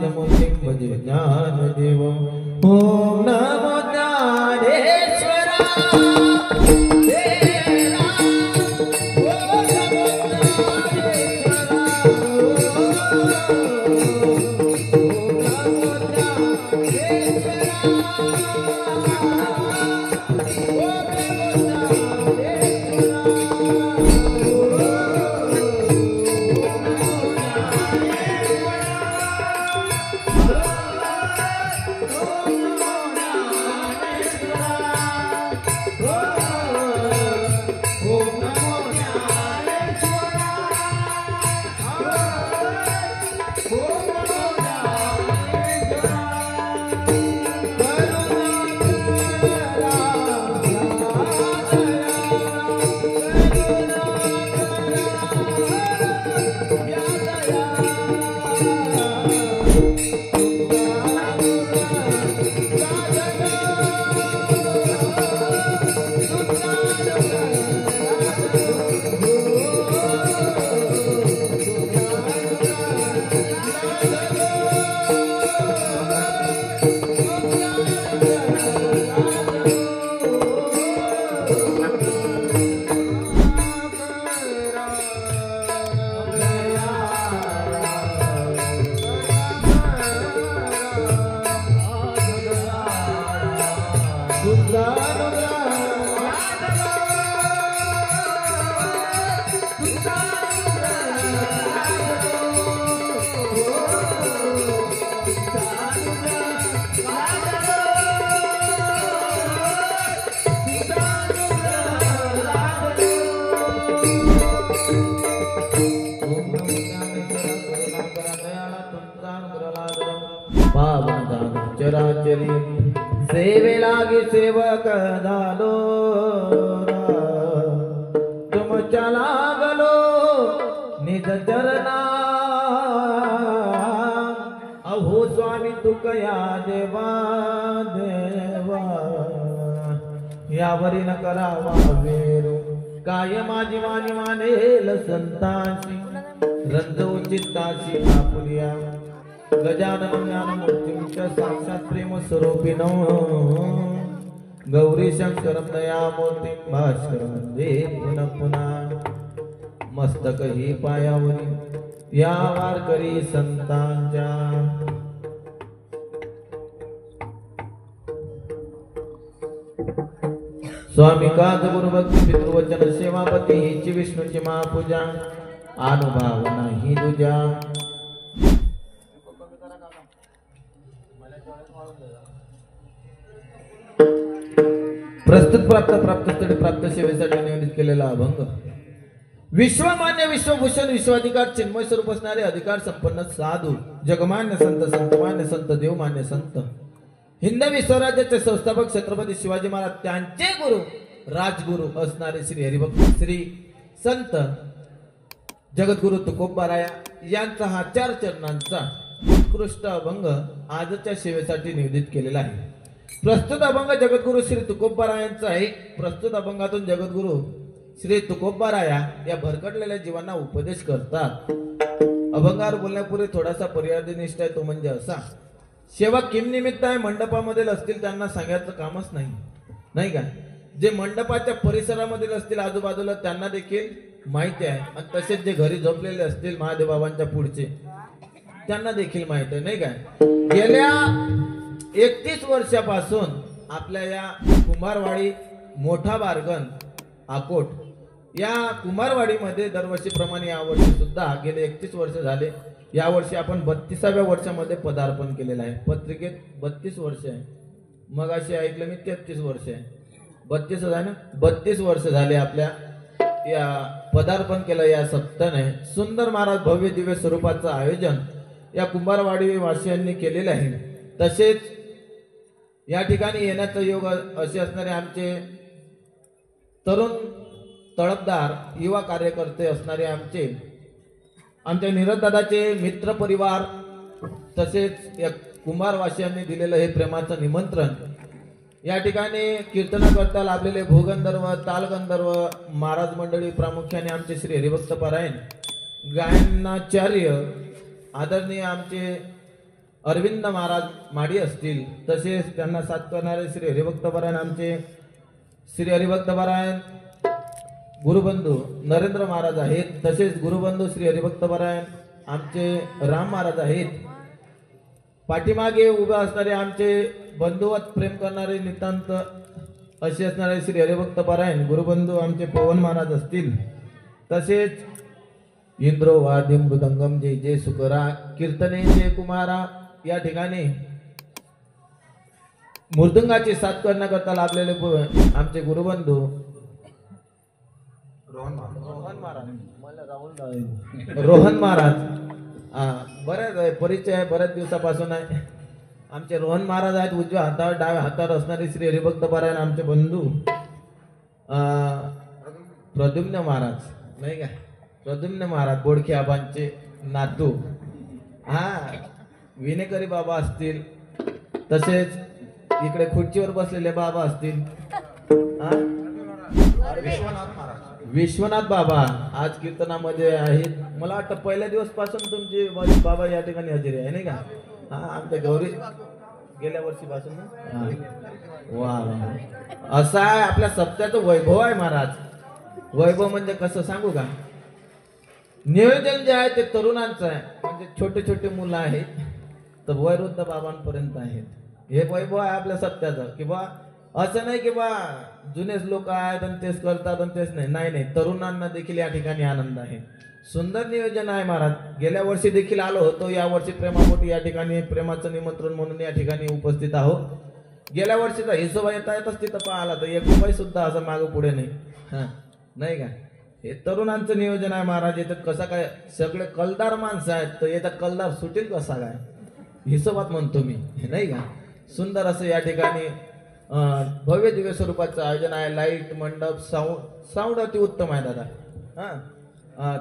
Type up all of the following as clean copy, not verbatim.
ज्ञानमुक्तिं भजे ज्ञानदेवम् ओम नमो ज्ञानेश्वरा चराचरी सेवे लागे सेवक झालो तुमच्या लागलो निज चरणा अहो स्वामी तुकया देवा देवा यावरी न करावा वेरू काय माझी वाणी मानेल संतांशी रंजवू चित्ताशी आपुलिया गजानन ज्ञानमूर्तींच्या साक्षात प्रेम स्वरूपिनो गौरी शंकरं दयामूर्ती भास्कर वंदे पुनः पुन्हा मस्तक ही पायावरी या वारकरी संतांच्या स्वामी काज गुरुभक्ती पितृवचन सेवापती हिची विष्णूची महापूजा अनुभावना ही तुझ्या प्रस्तुत प्राप्त स्थळी प्राप्त सेवेसाठी नियोजित केलेला अभंग विश्वमान्य विश्वभूषण विश्वाधिकार चिन्मय स्वरूप असणारे अधिकार संपन्न साधू जगमान्य संत संतमान्य संत देवमान्य संत हिंदवी स्वराज्याचे संस्थापक छत्रपती शिवाजी महाराज त्यांचे गुरु राजगुरु असणारे श्री हरिभक्त श्री संत जगद्गुरु तुकोबाराया यांचा हा 4 चरणांचा उत्कृष्ट अभंग आजच्या सेवेसाठी नियोजित केलेला आहे। प्रस्तुत अभंग जगद्गुरु श्री तुकोबारायांचा आहे। प्रस्तुत अभंगातून जगद्गुरु श्री तुकोबाराया या भरकटलेल्या जीवांना उपदेश करतात। अभंगावर बोलण्यापूर्वी थोडासा पर्याय निष्ठ आहे, तो म्हणजे असा सेवक किम निमित्त आहे मंडपामध्ये असतील त्यांना सांगायचं कामच नाही का। जे मंडपाच्या परिसरामध्ये असतील आजूबाजूला त्यांना देखील माहिती आहे आणि तसेच जे घरी झोपलेले असतील महादेव बाबांच्या पुढचे त्यांना देखील माहिती आहे, नाही का। गेल्या 31 वर्षापासून आपल्या या कुंभारवाडी मोठा बारगण आकोट या कुंभारवाडीमध्ये दरवर्षीप्रमाणे यावर्षी सुद्धा गेले 31 वर्ष झाले। यावर्षी आपण 32व्या वर्षामध्ये पदार्पण केलेलं आहे। पत्रिकेत 32 वर्ष आहे, मग असे ऐकलं मी 33 वर्ष आहे, 32 आहे ना, 32 वर्ष झाले आपल्या या पदार्पण केलं या सप्ताहाने। सुंदर महाराज भव्य दिव्य स्वरूपाचं आयोजन या कुंभारवाडी वासियांनी केलेले आहे। तसेच या ठिकाणी येण्याचा योग असे असणारे आमचे तरुण तळपदार युवा कार्यकर्ते असणारे आमच्या नीरज दादाचे मित्र परिवार तसेच या कुंभारवासियांनी दिलेलं हे प्रेमाचं निमंत्रण या ठिकाणी कीर्तनाकरता लाभलेले भूगंधर्व तालगंधर्व महाराज मंडळी प्रामुख्याने आमचे श्री हरिभक्त पारायण गायनाचार्य आदरणीय आमचे अरविंद महाराज माडी असतील, तसेच त्यांना साथ करणारे श्री हरिभक्त परायण आमचे श्री हरिभक्त परायण गुरुबंधू नरेंद्र महाराज आहेत, तसेच गुरुबंधू श्री हरिभक्त परायण आमचे राम महाराज आहेत. पाठीमागे उभे असणारे आमचे बंधुवत प्रेम करणारे नितांत असे असणारे श्री हरिभक्त परायण गुरुबंधू आमचे पवन महाराज असतील. तसेच इंद्रो वाद्य मृदंगम जय जय सुकरा कीर्तने जय कुमारा या ठिकाणी मृदंगाची साथ करण्याकरता लाभलेले आमचे गुरुबंधू रोहन महाराज. बऱ्याच परिचय आहे, बऱ्याच दिवसापासून आहे. आमचे रोहन महाराज आहेत, उजव्या हातावर डाव्या हातावर असणारे श्री हरिभक्त परायण आमचे बंधू प्रद्युम्न महाराज नाही का, प्रद्युम्न महाराज बोडखे आबांचे नातू. विनेकरी बाबा असतील, तसेच इकडे खुर्चीवर बसलेले बाबा असतील. विश्वनाथ बाबा आज कीर्तनामध्ये आहेत. मला वाटतं पहिल्या दिवस पासून तुमची बाबा या ठिकाणी हजेरी आहे नाही का. आमच्या गौरी गेल्या वर्षी पासून. वा असं आहे आपल्या सप्त्याचं वैभव आहे महाराज. वैभव म्हणजे कसं सांगू का, नियोजन जे आहे ते तरुणांचं आहे, म्हणजे छोटे छोटे मुलं आहेत तर वयोवृद्ध बाबांपर्यंत आहेत. हे वैभव आहे आपल्या सप्त्याचं. किंवा असं नाही की बा जुनेच लोक आहेत आणि तेच करतात आणि तेच नाही. नाही, तरुणांना देखील या ठिकाणी आनंद आहे. सुंदर नियोजन आहे महाराज. गेल्या वर्षी देखील आलो होतो, या वर्षी प्रेमापोटी या ठिकाणी प्रेमाचं निमंत्रण म्हणून या ठिकाणी उपस्थित आहोत. गेल्या वर्षीचा हिशोबा येता येतच तिथं पाहिला तर एक रुपये सुद्धा असं मागं पुढे नाही. नाही का, हे तरुणांचं नियोजन आहे महाराज. याच्यात कसं काय सगळे कलदार माणसं आहेत तर याचा कलदार सुटेल कसा काय हिशोबात म्हणतो मी नाही का. सुंदर असं या ठिकाणी भव्य दिव्य स्वरूपाचं आयोजन आहे. लाईट मंडप साऊंड अति उत्तम आहे दादा.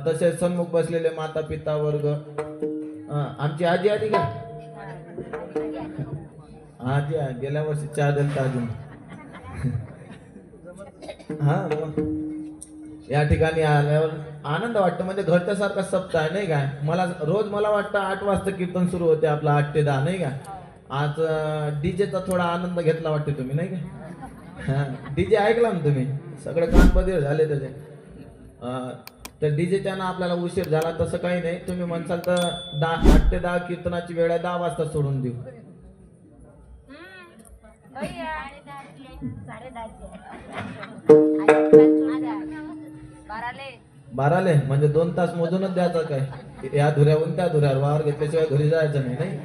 तसेच सन्मुख बसलेले माता पिता वर्ग. आमची आजी आली का, आजी गेल्या वर्षी चहा दिलता अजून. या ठिकाणी आल्यावर आनंद वाटतो, म्हणजे घरच्या सारखा सप्ताह आहे नाही काय. मला वाटतं 8 वाजता कीर्तन सुरू होते आपलं 8 ते 10 नाही का. आज डीजेचा थोडा आनंद घेतला वाटते तुम्ही नाही का. डीजे ऐकला ना तुम्ही, सगळे कानपदीर झाले त्याचे. तर डीजेच्या ना आपल्याला उशीर झाला तसं काही नाही. तुम्ही म्हणसाल तर 8 ते 10 कीर्तनाची वेळ आहे, 10 वाजता सोडून देऊ. बाराले म्हणजे 2 तास मोजूनच द्यायचं काय. या धुऱ्याहून त्या धुऱ्यावर वावर घेतल्याशिवाय घरी जायचं नाही नाही.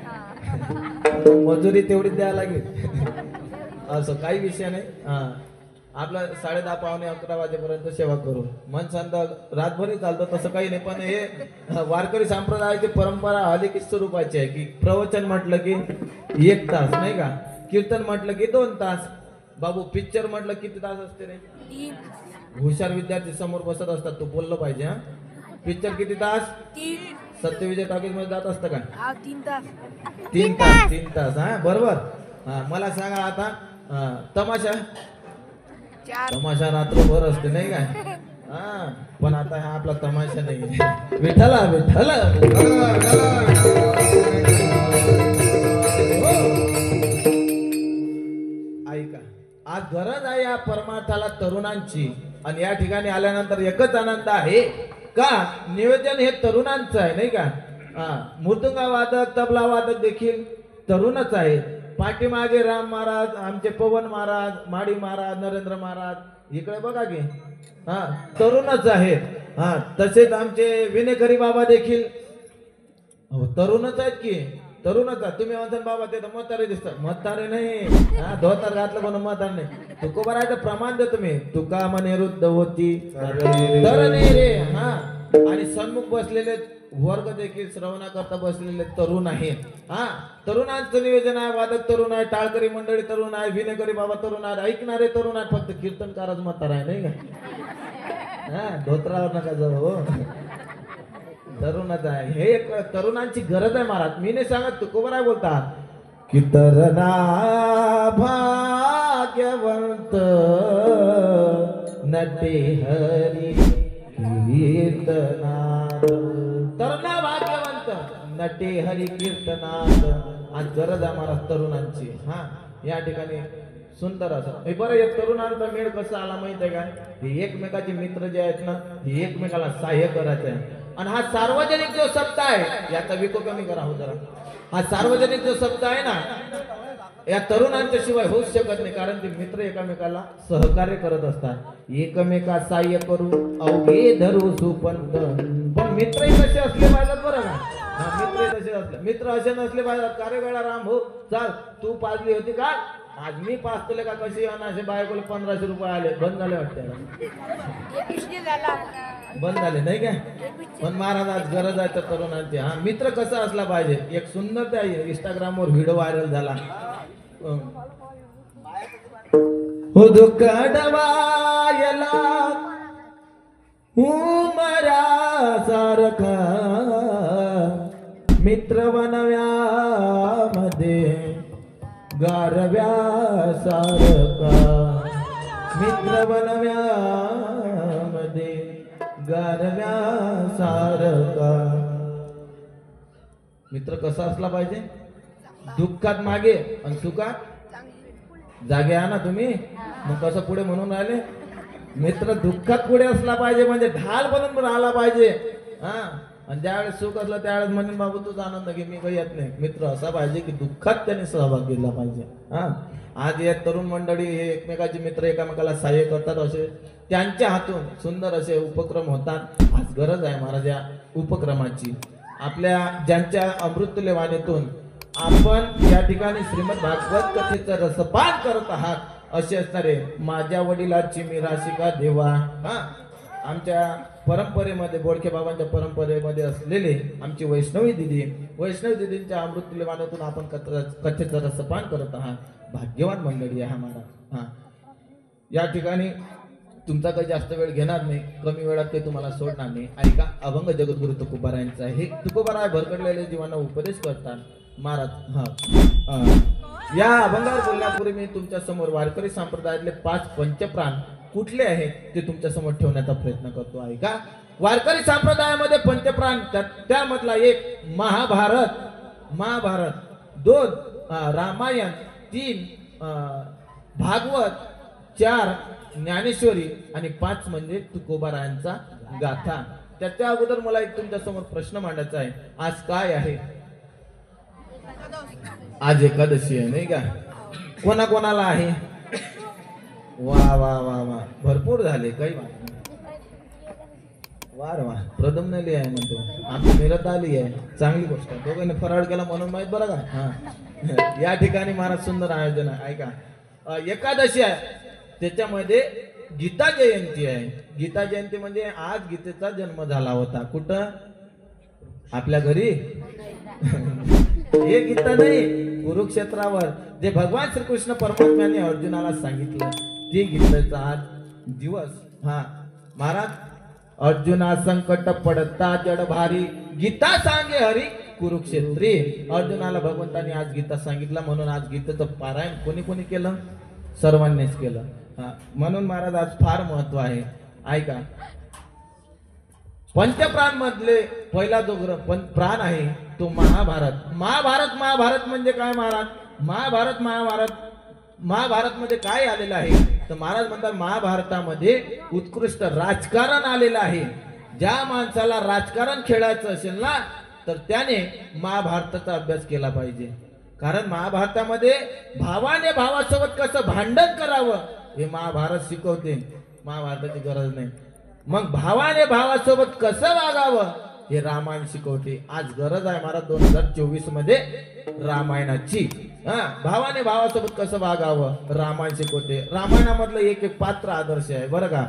मजुरी तेवढीच द्यायला लागेल असं काही विषय नाही. आपलं 10:30 पावणे 11 वाजेपर्यंत सेवा करू मन शांत रातभरही चालतं तसं काही नाही. पण हे वारकरी संप्रदायाची परंपरा अलिखित स्वरूपाची आहे की प्रवचन म्हटलं की 1 तास नाही का, कीर्तन म्हटलं की 2 तास. बाबू पिक्चर म्हटलं किती तास असते रे. हुशार विद्यार्थी समोर बसत असतात, तू बोललं पाहिजे. पिक्चर किती तास. सत्यविजय टॉकीज मध्ये जात असतं का. 3 तास. बरोबर. मला सांगा आता तमाशा रात्रभर असते नाही काय. पण आता हा आपला तमाशा नाही. विठ्ठला विठ्ठला ऐका, आज गरज आहे या परमार्थाला तरुणांची. आणि या ठिकाणी आल्यानंतर एकच आनंद आहे का नियोजन हे तरुणांचं आहे नाही का. मृदुंगा वादक तबला वादक देखील तरुणच आहे. पाठीमागे राम महाराज आमचे पवन महाराज माडी महाराज नरेंद्र महाराज इकडे बघा की तरुणच आहेत. तसेच आमचे विनेकरी बाबा देखील तरुणच आहेत की. तरुणच आहे. तुम्ही म्हणता बाबा ते तर म्हातारे दिसतात. म्हातारे नाही, धोतर घातलं म्हणून म्हातारे नाही. तुकोबाराचं प्रमाण देतो मी. तुका म्हणे रुद्ध होती तर नाही रे. आणि सन्मुख बसलेले वर्ग देखील श्रवणाकरता बसलेले तरुण आहेत. तरुणांचं नियोजन आहे. वादक तरुण आहे, टाळकरी मंडळी तरुण आहे, विनेकरी बाबा तरुण आहेत, ऐकणारे तरुण आहेत. फक्त कीर्तनकारच म्हातारा आहे नाही का. धोत्रावर नका जाऊ. तरुणच आहे. हे एक तरुणांची गरज आहे महाराज. मी नाही सांगत, तुकोबाराय बोलतात की तरणा भाग्यवंत नटे हरी कीर्तना. तरणा भाग्यवंत नटे हरी कीर्तनात. आज गरज आहे मला तरुणांची. हा या ठिकाणी सुंदर असं हे बरं. एक तरुणांचा मेळ कसा आला माहित आहे का? हे एकमेकाचे मित्र जे आहेत ना, हे एकमेकाला सहाय्य करायचं आहे. आणि हा सार्वजनिक जो शब्द आहे याचा विको कमी करा हो जरा. हा सार्वजनिक जो शब्द आहे ना, या तरुणांच्या शिवाय होऊच शकत नाही. कारण ते मित्र एकमेकाला सहकार्य करत असतात. एकमेका सहाय्य करू अवघे धरू सुपंत. पण मित्रही कसे असले पाहिजेत बरं का. हा मित्र तसे असले. मित्र असे नसले पाहिजेत. कार्य वेळा राम हो चाल तू पाजली होती का, आज मी पाचतले का कशी. अनाशे बायकोला 1500 रुपये आले. बंद झाले वाटते. बंद झाले नाही काय. पण महाराज आज गरज आहे तर तरुणांची. हा मित्र कसा असला पाहिजे. एक सुंदर त्या इंस्टाग्रामवर व्हिडिओ व्हायरल झाला. हो दुःख डवायला उमरा सारखा मित्र बनव्यामध्ये गारव्या सारखा. मित्र बनव्यामध्ये गारव्या सारखा. मित्र कसा असला पाहिजे. दुःखात मागे आणि सुखात जागे. ना तुम्ही मग कसं पुढे म्हणून राहिले. मित्र दुःखात पुढे असला पाहिजे म्हणजे ढाल बनून राहिला पाहिजे. हा आणि ज्यावेळेस सुख असलं त्यावेळेस म्हणेन बाबू तूच आनंद घे मी काही येत नाही. मित्र असा पाहिजे की दुःखात त्याने सहभाग घेतला पाहिजे. हा आज या तरुण मंडळी हे एकमेकाचे मित्र एकमेकाला सहाय्य करतात. असे त्यांच्या हातून सुंदर असे उपक्रम होतात. आज गरज आहे महाराज या उपक्रमाची. आपल्या ज्यांच्या अमृतुल्य वाणीतून आपण या ठिकाणी श्रीमद भागवत कथेचं रसपान करत आहात असे असणारे माझ्या वडिलांची मी राशिका देवा. हा आमच्या परंपरेमध्ये बोडके बाबांच्या परंपरेमध्ये असलेले आमची वैष्णवी दिदींच्या अमृतुल्य वाणीतून आपण कथेचं रसपान करत आहात. भाग्यवान मंडळी आहे महाराज. हा या ठिकाणी तुमचा काही जास्त वेळ घेणार नाही. कमी वेळात ते तुम्हाला सोडणार नाही. ऐका अभंग जगद्गुरु तुकोबारायांचा. हे तुकोबाराय भरकटलेले जीवांना उपदेश करतात महाराज. हा या अभंगावर बोलण्यापूर्वी मी तुमच्या समोर वारकरी संप्रदायातले 5 पंचप्राण कुठले आहेत ते तुमच्या समोर ठेवण्याचा प्रयत्न करतो. ऐका वारकरी संप्रदायामध्ये पंचप्राण त्यामधला एक महाभारत, 2 रामायण, 3 भागवत, 4 ज्ञानेश्वरी आणि 5 म्हणजे तुकोबारायांचा गाथा. त्याच्या अगोदर मला एक तुमच्या समोर प्रश्न मांडायचा आहे. आज काय आहे. आज एकादशी आहे नाही का. कोणाकोणाला आहे. वा वा वा वा भरपूर झाले. काही वार वा प्रदमनली आहे म्हणतो. आमची मिरत आली आहे. चांगली गोष्ट आहे. दोघांनी फराळ केला म्हणून माहित बरं का. हा या ठिकाणी महाराज सुंदर आयोजन आहे. ऐका एकादशी आहे त्याच्यामध्ये गीता जयंती आहे. गीता जयंती म्हणजे आज गीतेचा जन्म झाला होता. कुठं आपल्या घरी. हे गीता नाही कुरुक्षेत्रावर जे भगवान श्रीकृष्ण परमात्म्याने अर्जुनाला सांगितलं ते गीतेचा आज दिवस. हा महाराज अर्जुना संकट पडता जड भारी गीता सांगे हरी कुरुक्षेत्री. अर्जुनाला भगवंताने आज गीता सांगितलं म्हणून आज गीतेचं पारायण कोणी कोणी केलं. सर्वांनीच केलं. हा म्हणून महाराज आज फार महत्व आहे. ऐका पंचप्राण मधले पहिला जो प्राण आहे तो महाभारत. महाभारत म्हणजे काय महाराज. महाभारत मध्ये काय आलेलं आहे तर महाराज म्हणतात महाभारतामध्ये उत्कृष्ट राजकारण आलेलं आहे. ज्या माणसाला राजकारण खेळायचं असेल ना तर त्याने महाभारताचा अभ्यास केला पाहिजे. कारण महाभारतामध्ये भावाने भावासोबत कसं भांडण करावं हे महाभारत शिकवते. महाभारताची गरज नाही. मग भावाने भावासोबत कसं वागावं हे रामायण शिकवते. आज गरज आहे महाराज 2024 मध्ये रामायणाची. भावाने भावासोबत कसं वागावं रामायण शिकवते. रामायणामधलं एक एक पात्र आदर्श आहे बरं का.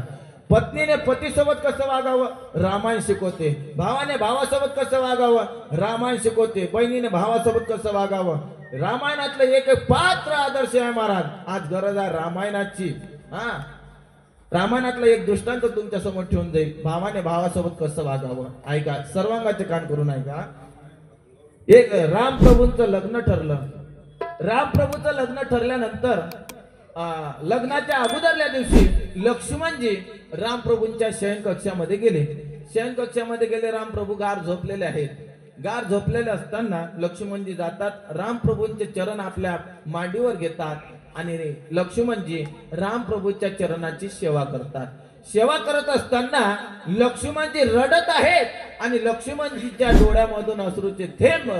पत्नीने पतीसोबत कसं वागावं रामायण शिकवते. भावाने भावासोबत कसं वागावं रामायण शिकवते. बहिणीने भावासोबत कसं वागावं रामायणातलं एक एक पात्र आदर्श आहे महाराज. आज गरज आहे रामायणाची. रामायणातलं एक दृष्टांत तुमच्या समोर ठेवून जाईल. भावाने भावासोबत कसं वागावं. ऐका सर्वांगाचे कान करून ऐका. एक रामप्रभूंचं लग्न ठरलं. रामप्रभूचं लग्न ठरल्यानंतर लग्नाच्या अगोदरल्या दिवशी लक्ष्मणजी रामप्रभूंच्या शयन कक्षामध्ये गेले. रामप्रभू गार झोपलेले आहेत. गार झोपलेले असताना लक्ष्मणजी जातात, रामप्रभूंचे चरण आपल्या मांडीवर घेतात आणि लक्ष्मणजी रामप्रभूच्या चरणाची सेवा करतात. सेवा करत असताना लक्ष्मणजी रडत आहेत आणि लक्ष्मणजीच्या डोळ्यामधून अश्रूचे थेंब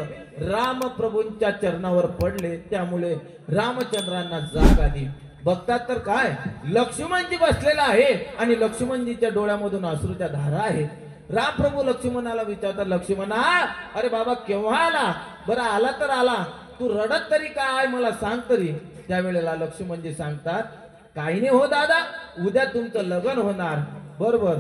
रामप्रभूंच्या चरणावर पडले. त्यामुळे रामचंद्रांना जाग आली. बघतात तर काय, लक्ष्मणजी बसलेला आहे आणि लक्ष्मणजीच्या डोळ्यामधून अश्रूच्या धारा आहेत. रामप्रभू लक्ष्मणाला विचारतात, लक्ष्मणा अरे बाबा केव्हा आला? बरं आला तर आला, तू रडत तरी काय मला सांग तरी. त्यावेळेला लक्ष्मणजी सांगतात, काही नाही हो दादा, उद्या तुमचं लग्न होणार. बरोबर,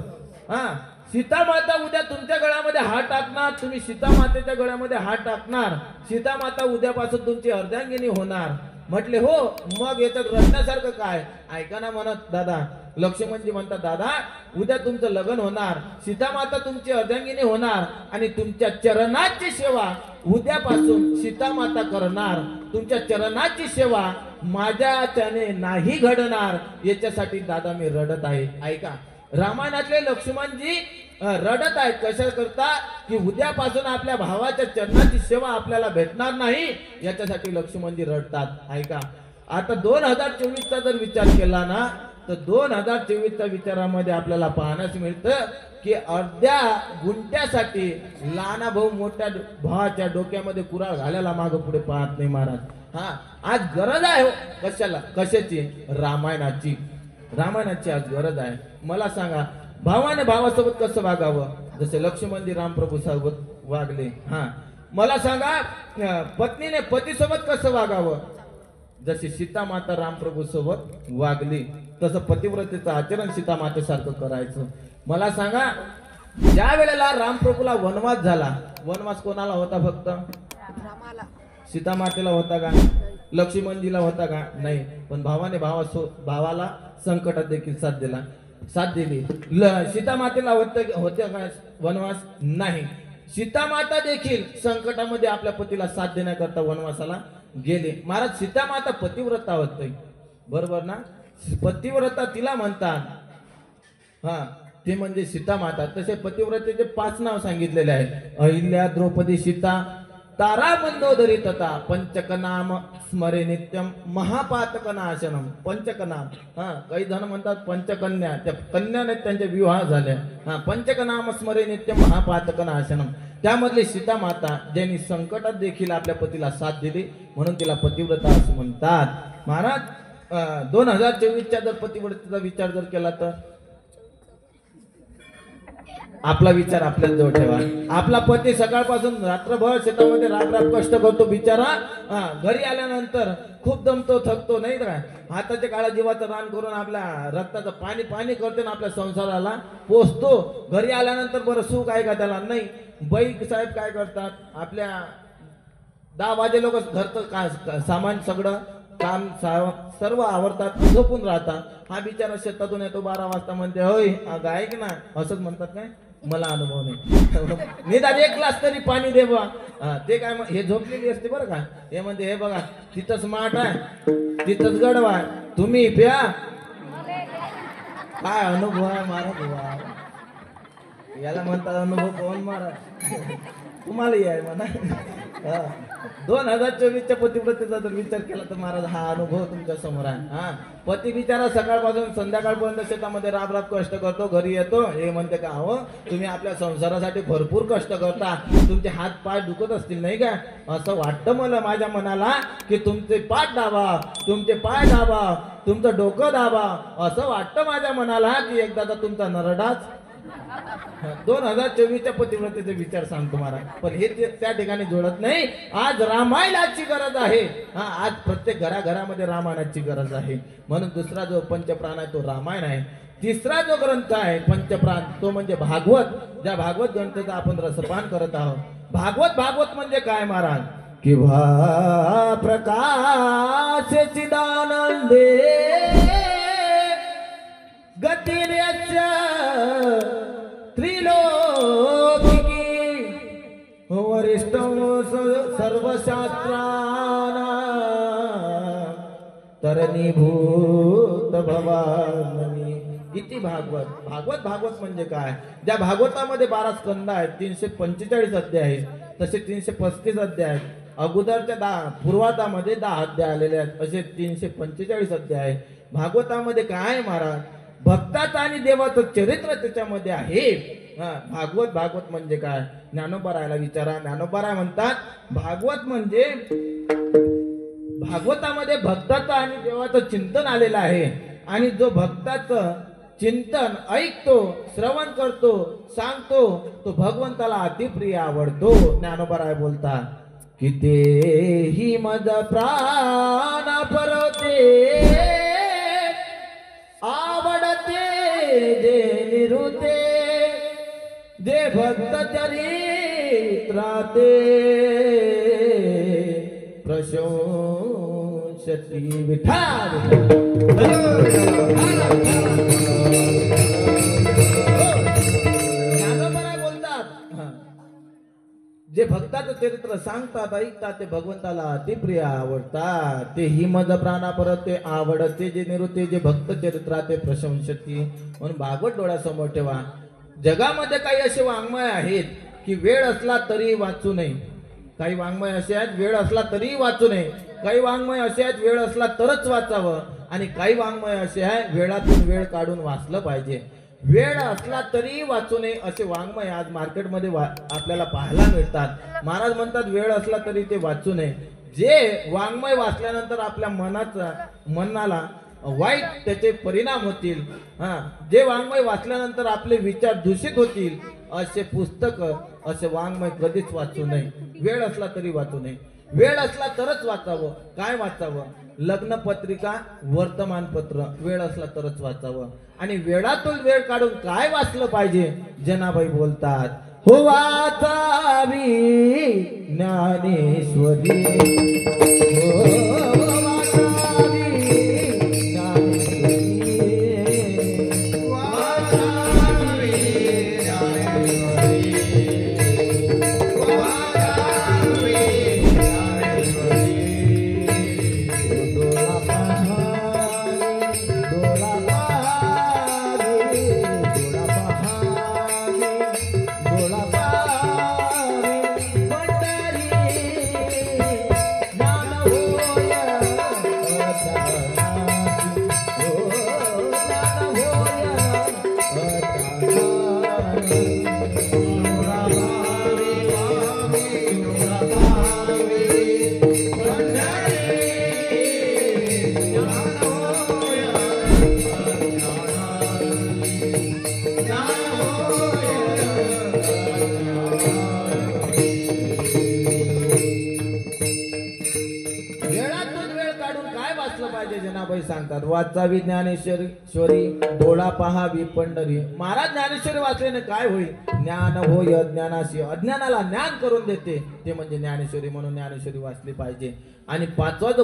हा सीता माता उद्या तुमच्या गळ्यामध्ये हात टाकणार, तुम्ही सीता मातेच्या गळ्यामध्ये हात टाकणार, सीता माता उद्यापासून तुमची अर्धांगिनी होणार. म्हटले हो, मग याच्यात रडण्यासारखं काय? ऐका ना म्हणत दादा. लक्ष्मणजी म्हणतात, दादा उद्या तुमचं लग्न होणार, सीता माता तुमची अर्धांगिनी होणार आणि तुमच्या चरणाची सेवा उद्यापासून सीता माता करणार. तुमच्या चरणाची सेवा माझ्याच्याने नाही घडणार, याच्यासाठी दादा मी रडत आहे. ऐका, रामायणातले लक्ष्मणजी रडत आहेत कशा करता की उद्यापासून आपल्या भावाच्या चरणाची सेवा आपल्याला भेटणार नाही, याच्यासाठी लक्ष्मणजी रडतात. ऐका, आता 2024चा जर विचार केला ना तर 2024च्या विचारामध्ये आपल्याला पाहण्यास मिळतं की अर्ध्या गुंट्यासाठी लहाना भाऊ मोठ्या भावाच्या डोक्यामध्ये कुराळ घालायला मागं पुढे पाहत नाही महाराज. हा, आज गरज आहे हो. कशाला? कशाची? रामायणाची. रामायणाची आज गरज आहे. मला सांगा, भावाने भावासोबत कसं वागावं, जसे लक्ष्मणजी रामप्रभू सोबत वागले. हा, मला सांगा, पत्नीने पतीसोबत कसं वागावं, जशी सीता माता रामप्रभू सोबत वागली तसं पतिव्रतेचं आचरण सीता मातेसारखं करायचं. मला सांगा, ज्या वेळेला रामप्रभूला वनवास झाला, वनवास कोणाला होता? फक्त सीता मातेला होता का? लक्ष्मणजीला होता का? नाही. पण भावाने भावाला संकटात देखील साथ दिली. सीता मातेला होते का वनवास? नाही. सीता माता देखील संकटामध्ये आपल्या पतीला साथ देण्याकरता वनवासाला गेले. महाराज, सीता माता पतिव्रता होते, बरोबर ना? पतिव्रता तिला म्हणतात. हा, ते म्हणजे सीता माता. तसे पतिव्रतेचे 5 नाव सांगितलेले आहे. अहिल्या, द्रौपदी, सीता, तारा, मंदोदरी तथा पंचकनाम स्मरे नित्यम महापातकनाशनम. पंचकनाम, हा, काही जण म्हणतात पंचकन्या, त्या कन्याने त्यांचे विवाह झाले. हा, पंचकनाम स्मरे नित्यम महापातकनाशनम. त्यामधली सीता माता ज्यांनी संकटात देखील आपल्या पतीला साथ दिली, म्हणून तिला पतिव्रता असं म्हणतात. महाराज, 2024च्या जर पतिव्रतेचा विचार जर केला तर आपला विचार आपल्याला जवळ ठेवा. आपला पती सकाळपासून रात्रभर शेतामध्ये राब कष्ट करतो बिचारा. घरी आल्यानंतर खूप दमतो, थकतो, नाही का? हाताच्या काळा जीवाचं रान करून आपल्या रक्ताचं पाणी पाणी करतो ना आपल्या संसाराला पोचतो. घरी आल्यानंतर बरं सुख आहे का त्याला? नाही. बाई साहेब काय करतात, आपल्या 10 वाजे लोक घरचं काय सामान सगळं काम सर्व आवडतात, झोपून राहतात. हा बिचारा शेतातून येतो 12 वाजता, म्हणते होय ऐक ना, असंच म्हणतात काय? मला अनुभव नाही. निदान 1 ग्लास तरी पाणी दे बा. ते काय हे झोपलेली असते बरं का. हे म्हणते हे बघा तिथंच माठ आहे, तिथंच गडवा आहे, तुम्ही प्या. काय अनुभव आहे महाराज, याला म्हणतात अनुभव कोण महाराज? तुम्हालाही आहे म्हणा. 2024च्या पतिव्रतेचा जर विचार केला तर महाराज हा अनुभव तुमच्या समोर आहे. हा, पती बिचारा सकाळपासून संध्याकाळपर्यंत शेतामध्ये राब कष्ट करतो, घरी येतो, हे म्हणते का हो तुम्ही आपल्या संसारासाठी भरपूर कष्ट करता, तुमचे हात पाय दुखत असतील नाही का? असं वाटतं मला माझ्या मनाला की तुमचे पाठ दाबा, तुमचे पाय दाबा, तुमचं डोकं दाबा. असं वाटतं माझ्या मनाला की एकदा तुमचा नरडाच. 2024च्या पतिव्रतेचे विचार सांगतो महाराज, पण हे त्या ठिकाणी जोडत नाही. आज रामायणाची गरज आहे. हा, आज प्रत्येक घराघरामध्ये रामायणाची गरज आहे. म्हणून दुसरा जो पंचप्राण आहे तो रामायण आहे. तिसरा जो ग्रंथ आहे पंचप्राण तो म्हणजे भागवत. ज्या भागवत ग्रंथाचा आपण रसपान करत आहोत. भागवत म्हणजे काय महाराज? किंवा प्रकाश चिदानंदे गतिरेच्या त्रिलोकी वरिष्ठ सर्वशास्त्राना तरणीभूत भवानी. इति भागवत. भागवत म्हणजे काय? ज्या भागवतामध्ये 12 स्कंद आहेत, 345 अध्याय आहेत. तसे 335 अध्याय आहेत. अगोदरच्या पूर्वार्धामध्ये 10 अध्याय आलेले आहेत, असे 345 अध्याय आहे. भागवतामध्ये काय आहे महाराज, भक्ताचं आणि देवाचं चरित्र त्याच्यामध्ये आहे. भागवत म्हणजे काय, ज्ञानोबा रायाला विचारा. ज्ञानोबा राय म्हणतात भागवत म्हणजे भागवतामध्ये भक्ताचं आणि देवाचं चिंतन आलेलं आहे. आणि जो भक्ताचं चिंतन ऐकतो, श्रवण करतो, सांगतो, तो भगवंताला अतिप्रिय आवडतो. ज्ञानोबा राय बोलतात की तेही मज प्राण परते आवडते जे निरुते जे भक्त चरित्राते प्रशंसती विठाल. जे भक्ताचं चरित्र सांगतात, ऐकतात, ते भगवंताला अतिप्रिय आवडतात. ते ही मज प्राणा परते आवडते जे निरुते जे भक्त चरित्राते प्रशंसती. म्हणून भागवत डोळ्यासमोर ठेवा. जगामध्ये काही असे वाङ्मय आहेत की वेळ असला तरी वाचू नये. काही वाङ्मय असे आहेत वेळ असला तरी वाचू नये. काही वाङ्मय असे आहेत वेळ असला तरच वाचावं. आणि काही वाङ्मय असे आहे वेळातून वेळ काढून वाचलं पाहिजे. वेळ असला तरी वाचू नये असे वाङ्मय आज मार्केटमध्ये आपल्याला पाहायला मिळतात. महाराज म्हणतात वेळ असला तरी ते वाचू नये. जे वाङ्मय वाचल्यानंतर आपल्या मनाला वाईट त्याचे परिणाम होतील, जे वाङ्मय वाचल्यानंतर आपले विचार दूषित होतील, असे पुस्तक असे वाङ्मय कधीच वाचू नये. वेळ असला तरी वाचू नये. वेळ असला तरच वाचावं. काय वाचावं? लग्नपत्रिका, वर्तमानपत्र वेळ असला तरच वाचावं. आणि वेळातून वेळ काढून काय वाचलं पाहिजे? जनाबाई बोलतात हो वाचावी ज्ञानेश्वरी, हो वाचावी सांगतात. वाचावी ज्ञानेश्वरी, डोळा पहावी पंढरी. महाराज ज्ञानेश्वरी वाचल्याने काय होईल? ज्ञान होय ज्ञानाशी, अज्ञानाला ज्ञान करून देते, ते म्हणजे ज्ञानेश्वरी. म्हणून ज्ञानेश्वरी वाचली पाहिजे. आणि पाचवा जो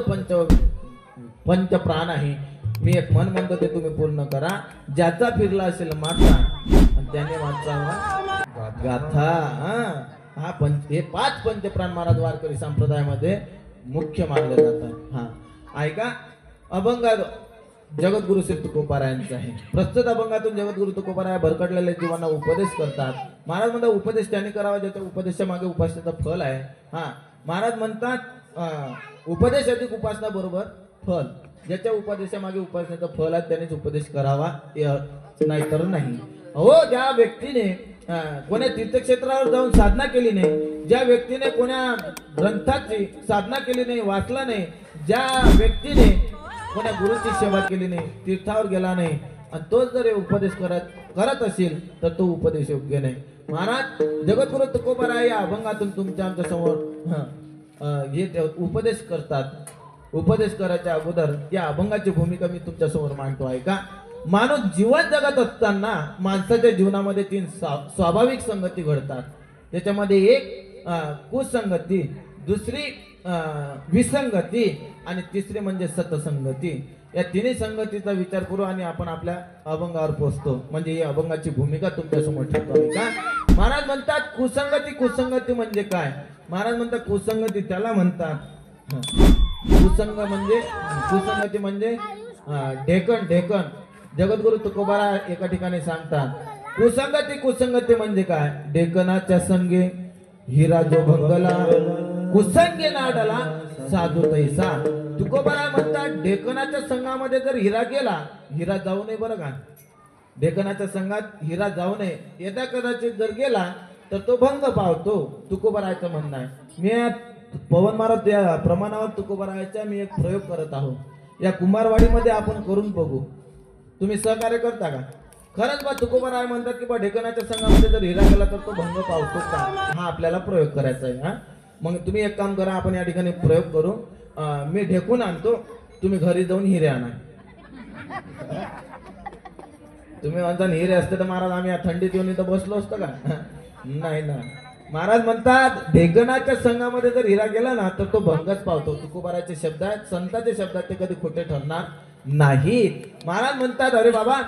पंच प्राण आहे, मी एक मन म्हणतो ते तुम्ही पूर्ण करा. ज्याचा फिरला असेल माथा आणि त्याने वाचावा गाथा. हा हे 5 पंचप्राण महाराज वारकरी संप्रदायामध्ये मुख्य मानले जातात. ऐका, अभंग जगद्गुरु श्री तुकोबारायांचा आहे. प्रस्तुत अभंगातून जगद्गुरु तुकोबाराय भरकटलेल्या जीवांना उपदेश करतात. महाराज म्हणतात उपदेश त्याने करावा ज्याच्या उपदेशामागे उपासनेचं फल आहे. महाराज म्हणतात उपदेश अधिक उपासना बरोबर फल. ज्याच्या उपदेशामागे उपासनेचं फल आहे त्यानेच उपदेश करावा, नाहीतर नाही. हो, ज्या व्यक्तीने कोण्या तीर्थक्षेत्रावर जाऊन साधना केली नाही, ज्या व्यक्तीने कोण्या ग्रंथाची साधना केली नाही, वाचला नाही, ज्या व्यक्तीने कोण्या गुरुची सेवा केली नाही, तीर्थावर गेला नाही, आणि तोच जर उपदेश करत असेल तर तो उपदेश योग्य नाही. महाराज जगद्गुरु तुकोबाराय या अभंगातून तुमच्या आमच्या समोर हे उपदेश करतात. उपदेश करायच्या अगोदर या अभंगाची भूमिका मी तुमच्या समोर मांडतो आहे का. माणूस जीवन जगत असताना माणसाच्या जीवनामध्ये 3 स्वाभाविक संगती घडतात. त्याच्यामध्ये एक कुसंगती, दुसरी विसंगती आणि तिसरी म्हणजे सतसंगती. या तिन्ही संगतीचा विचार करू आणि आपण आपल्या अभंगावर पोहोचतो. म्हणजे ही अभंगाची भूमिका तुमच्या समोर ठेवतो आहे का. महाराज म्हणतात कुसंगती म्हणजे काय. महाराज म्हणतात कुसंगती त्याला म्हणतात, कुसंगती म्हणजे ढेकण. जगद्गुरु तुकोबाराय एका ठिकाणी सांगतात कुसंगती म्हणजे काय. ढेकणाच्या संगे हिरा जो भंगला कुसंगे नाडला साधू तैसा. तुकोबाराय म्हणतात डेकनाच्या संघामध्ये जर हिरा गेला, हिरा जाऊ नये बरं का, डेकनाच्या संघात हिरा जाऊ नये. यदा कदाचित जर गेला तर तो भंग पावतो, तुकोबारायचं म्हणणं आहे. मी पवन मारत या प्रमाणावर तुकोबारायचा मी एक प्रयोग करत आहोत. या कुंभारवाडीमध्ये आपण करून बघू. तुम्ही सहकार्य करता का? खरंच बा तुकोबाराय म्हणतात की बा ढेकणाच्या संघामध्ये जर हिरा गेला तर तो भंग पावतो का, हा आपल्याला प्रयोग करायचा आहे. हा मग तुम्ही एक काम करा, आपण या ठिकाणी प्रयोग करू. मी ढेकून आणतो, तुम्ही घरी जाऊन हिरे आणा. तुम्ही म्हणता हिरे असते तर महाराज आम्ही या थंडीत येऊन इथं बसलो असतो का? नाही ना. महाराज म्हणतात ढेकणाच्या संघामध्ये जर हिरा गेला ना तर तो भंगच पावतो. तुकोबाराचे शब्द आहेत, संतांचे शब्द आहेत, ते कधी खोटे ठरणार नाहीत. महाराज म्हणतात अरे बाबा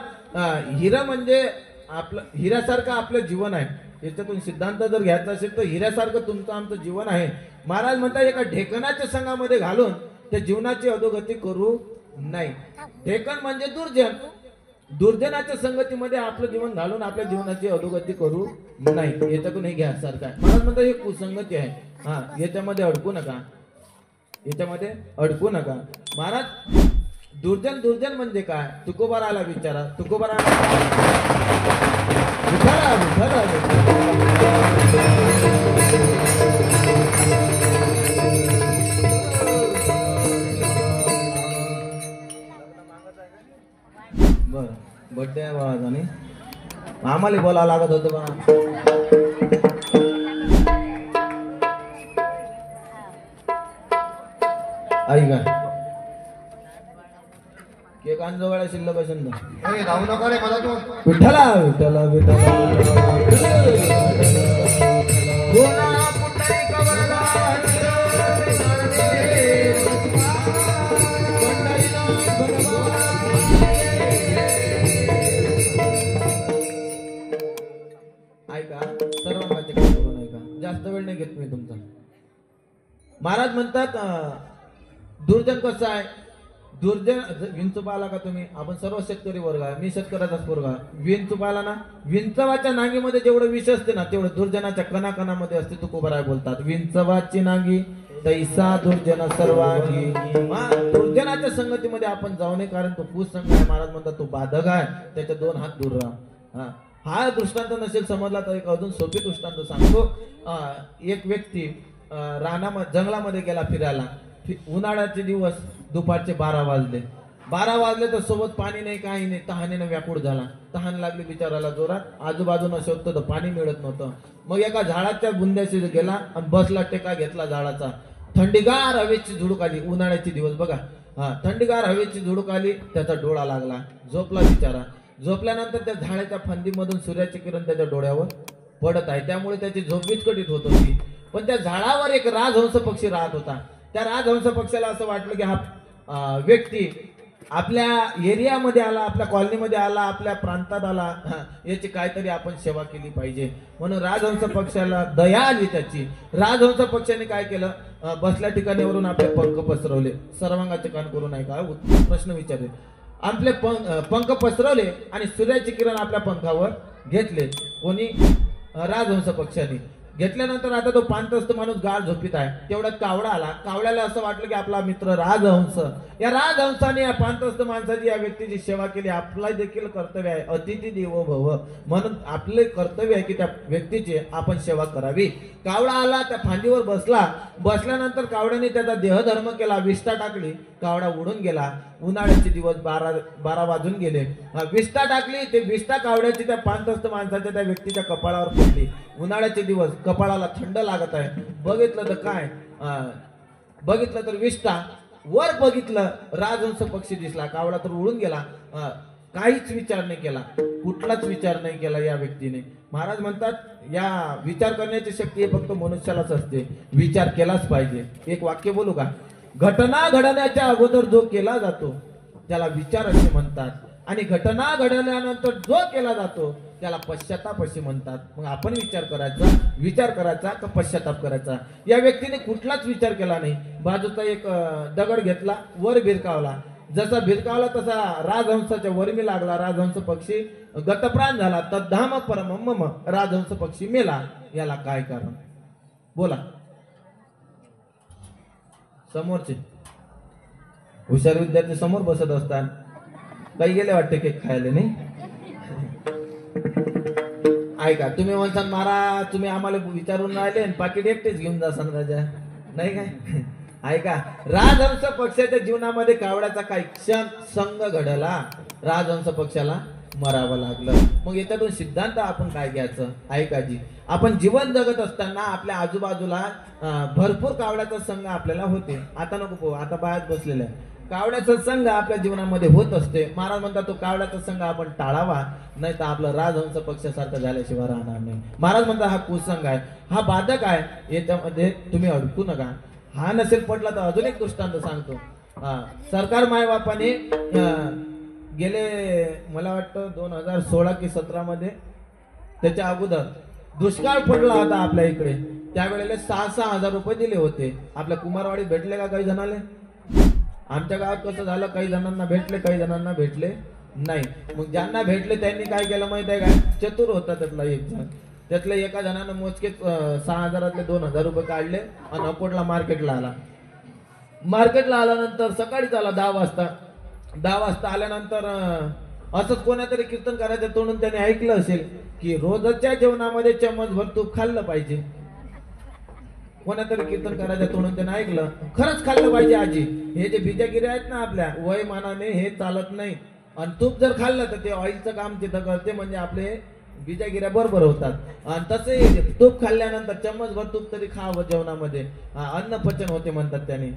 हिरा म्हणजे आपलं हिऱ्यासारखं आपलं जीवन आहे. याच्यातून सिद्धांत जर घ्यायचा असेल तर हिऱ्यासारखं तुमचं आमचं जीवन आहे. महाराज म्हणतात एका ढेकणाच्या संघामध्ये घालून त्या जीवनाची अधोगती करू नाही. ढेकण म्हणजे दुर्जन, दुर्जनाच्या संगतीमध्ये आपलं जीवन घालून आपल्या जीवनाची अधोगती करू नाही. याच्यातून हे घ्या सारखं आहे. महाराज म्हणतात हे कुसंगती आहे, हा याच्यामध्ये अडकू नका, याच्यामध्ये अडकू नका. महाराज दुर्जन दुर्जन म्हणजे काय? तुकोबाराला विचारा. तुकोबारा बर बड्डे आहे बाबा आणि आम्हाला बोलावं लागत होतं बा. ऐका केक आणजवळ शिल्लक असेल ना राहू नका रे मला तू. विठ्ठला विठ्ठला विठ्ठला ऐका सर्वांचे काम करून ऐका, जास्त वेळ नाही घेत मी तुमचा. महाराज म्हणतात दुर्जन कसं आहे? दुर्जन विंचू आला का तुम्ही? आपण सर्व शेतकरी वर्ग आहे, मी शेतकऱ्याचाच वर्ग आहे. विंचू आला ना, विंचवाच्या नांगीमध्ये जेवढं विष असते ना तेवढं दुर्जनाच्या कणाकणामध्ये असते. तुकोबाराय बोलतात विंचवाची नांगी तैसा दुर्जन सर्वांगी. दुर्जनाच्या संगतीमध्ये आपण जाऊ नये, कारण तो कुसंग आहे. महाराज म्हणतात तो बाधक आहे, त्याच्या दोन हात दूर राहा. हा दृष्टांत नसेल समजला तर एक अजून सोपी दृष्टांत सांगतो. एक व्यक्ती जंगलामध्ये गेला फिरायला. उन्हाळ्याचे दिवस, दुपारचे 12 वाजले. 12 वाजले तर सोबत पाणी नाही, काही नाही. तहानेनं व्याकुळ झाला, तहान लागली बिचाराला जोरात. आजूबाजूनं शोधतो तर पाणी मिळत नव्हतं. मग एका झाडाच्या बुंद्याशी गेला आणि बसला, टेका घेतला झाडाचा. थंडीगार हवेची झुडूक आली, उन्हाळ्याचे दिवस बघा. थंडीगार हवेची झुडूक आली, त्याचा डोळा लागला, झोपला बिचारा. झोपल्यानंतर त्या झाडाच्या फांदीमधून सूर्याचे किरण त्याच्या डोळ्यावर पडत आहे, त्यामुळे त्याची झोप विस्कटीत होत होती. पण त्या झाडावर एक राजहंस पक्षी राहत होता. त्या राजहंस पक्षाला असं वाटलं की हा व्यक्ती आपल्या एरियामध्ये आला, आपल्या कॉलनीमध्ये आला, आपल्या प्रांतात आला, याची काहीतरी आपण सेवा केली पाहिजे. म्हणून राजहंस पक्षाला दया आली त्याची. राजहंस पक्षाने काय केलं? बसल्या ठिकाणीवरून आपले पंख पसरवले. सर्वांगाचे कान करून नाही का प्रश्न विचारले. आपले पंख पसरवले आणि सूर्याचे किरण आपल्या पंखावर घेतले. कोणी? राजहंस पक्षाने घेतल्यानंतर आता तो पांतस्थ माणूस गाढ झोपीत आहे. तेवढ्यात कावडा आला. कावड्याला असं वाटलं की आपला मित्र राजहंस, या राजहंसाने या पांतस्थ माणसाची, या व्यक्तीची सेवा केली. आपला देखील कर्तव्य आहे, अतिथी देवो भव, म्हणून आपले कर्तव्य आहे की त्या व्यक्तीची आपण सेवा करावी. कावडा आला, त्या फांदीवर बसला. बसल्यानंतर कावड्याने त्याचा देहधर्म केला, विष्ठा टाकली. कावडा उडून गेला. उन्हाळ्याचे दिवस 12 वाजून गेले. विष्ठा टाकली, ते विष्ठा कावड्याची त्या पांतस्थ माणसाच्या, त्या व्यक्तीच्या कपाळावर पडली. उन्हाळ्याचे दिवस, कपाळाला थंड लागत आहे. बघितलं तर काय? बघितलं तर विष्ठा. वर बघितलं, राजहंस पक्षी दिसला. कावडा तर उडून गेला. काहीच विचार नाही केला, कुठलाच विचार नाही केला या व्यक्तीने. महाराज म्हणतात या विचार करण्याची शक्ती हे फक्त मनुष्यालाच असते. विचार केलाच पाहिजे. एक वाक्य बोलू का? घटना घडण्याच्या अगोदर जो केला जातो त्याला विचार असे म्हणतात, आणि घटना घडल्यानंतर जो केला जातो त्याला पश्चाताप असे म्हणतात. मग आपण विचार करायचा का पश्चाताप करायचा? या व्यक्तीने कुठलाच विचार केला नाही. बाजूचा एक दगड घेतला, वर भिरकावला. जसा भिरकावला तसा राजहंसाच्या वर्मी लागला. राजहंस पक्षी गतप्राण झाला. तद्धाम परमम, राजहंस पक्षी मेला. याला काय कारण? बोला. समोरचे हुशार विद्यार्थी समोर बसत असतात. काही गेले वाटते केक खायला नाही. ऐका, तुम्ही म्हणसान मारा, तुम्ही आम्हाला विचारून राहिले आणि पाकिट एकटेच घेऊन जासान राजा, नाही काय? ऐका, राजहंस पक्षाच्या जीवनामध्ये कावड्याचा काही क्षण संघ घडला, राजहंस पक्षाला मरावं लागलं. मग याच्यातून सिद्धांत आपण काय घ्यायचं? ऐका जी, आपण जीवन जगत असताना आपल्या आजूबाजूला भरपूर कावड्याचा संघ आपल्याला होते. आता नको पाहू, आता बाहेर बसलेला आहे. कावड्याचा संघ आपल्या जीवनामध्ये होत असते. महाराज म्हणतात तो कावड्याचा संघ आपण टाळावा, नाही तर आपलं राजहंस पक्षासारखं झाल्याशिवाय राहणार नाही. महाराज म्हणतात हा कुसंग आहे, हा बाधक आहे, याच्यामध्ये तुम्ही अडकू नका. हा नसेल पटला तर अजून एक दृष्टांत सांगतो. सरकार मायबापाने गेले मला वाटतं 2016 की 17 मध्ये, त्याच्या अगोदर दुष्काळ पडला होता आपल्या इकडे. त्यावेळेला 6,000 हजार रुपये दिले होते. आपल्या कुमारवाडीत भेटले का काही जणाले? आमच्या गावात कसं झालं, काही जणांना भेटले, काही जणांना भेटले नाही. मग ज्यांना भेटले त्यांनी काय केलं माहिती आहे का? चतुर होता त्यातला एक जण. त्यातल्या एका जणानं मोजकेच 6,000 2,000 रुपये काढले आणि अकोटला मार्केटला आला. मार्केटला आल्यानंतर सकाळीच आला 10 वाजता. 10 वाजता आल्यानंतर असंच कोणातरी कीर्तन करायचं तोडून त्याने ऐकलं असेल की रोजच्या जेवणामध्ये चम्मचभर तूप खाल्लं पाहिजे. कोणातरी कीर्तन करायचं तोडून त्याने ऐकलं, खरंच खाल्लं पाहिजे आजी. हे जे बिजागिरी आहेत ना आपल्या वयमानाने, हे चालत नाही. आणि तूप जर खाल्लं तर ते ऑइलचं काम तिथं करते, म्हणजे आपले बिजागिऱ्या बरोबर होतात. आणि तसे तूप खाल्ल्यानंतर चम्मचभर तूप तरी खावं जेवणामध्ये, अन्न पचन होते म्हणतात त्याने.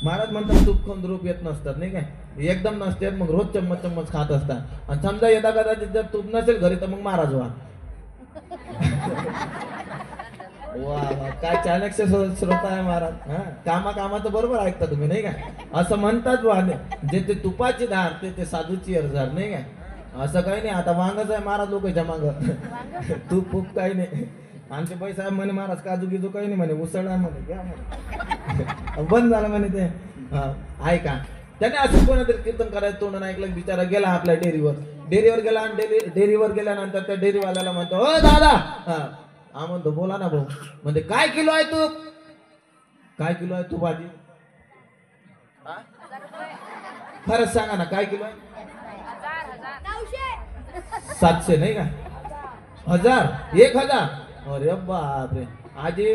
महाराज म्हणतात तूप खाऊन रूप येत नसतात, नाही काय? एकदम नसतात, मग रोज चम्मच चम्मच खात असतात. आणि समजा यदा कदाचित जर तूप नसेल घरी तर मग महाराज व्हा. वा, काय चाणक्य श्रोता आहे महाराज. कामाचं बरोबर ऐकता तुम्ही, नाही काय? असं म्हणतात वा, जे ते तुपाची धार ते साधूची अर्जार, नाही काय? असं काही नाही. आता वांगच आहे महाराज लोकांच्या माग, तूप फूप काही नाही. आमचे पैसा म्हणे महाराज काजू गिजू काही नाही म्हणे, उसळ म्हणे घ्या म्हणे. बंद झालं म्हणे ते. ऐका, त्याने असं कोणातरी कीर्तन करायचं तोंडून ऐकलं, बिचारा गेला आपल्या डेअरीवर गेला. आणि डेअरीवर गेल्यानंतर त्या डेअरीवाल्याला म्हणतो, ओ दादा. हा म्हणतो बोला ना भाऊ. म्हणजे काय किलो आहे तूप? काय किलो आहे तूप आजी? खरंच सांगा ना, काय किलो आहे? 700 नाही का? 1000 1000. अरे बापरे. आजी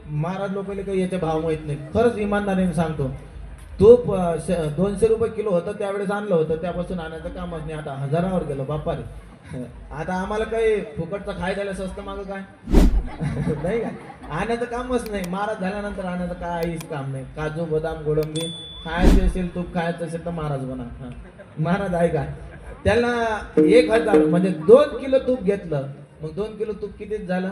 महाराज लोकांना काही याचे भाव माहित नाही. खरंच इमानदारीने सांगतो, तूप 200 रुपये किलो होतं त्यावेळेस आणलं होतं, त्यापासून आणायचं कामच नाही. आता 1000वर गेलो बाप्पा रे. आता आम्हाला काही फुकटचं खाय झालं स्वस्त मागं काय नाही का? आणायचं कामच नाही. महाराज झाल्यानंतर आणायचं काहीच काम नाही. काजू बदाम गोडंबी खायचं असेल, तूप खायचं असेल तर महाराज बना. महाराज ऐका, त्याला 1000 म्हणजे 2 किलो तूप घेतलं. मग 2 किलो तूप कितीच झालं?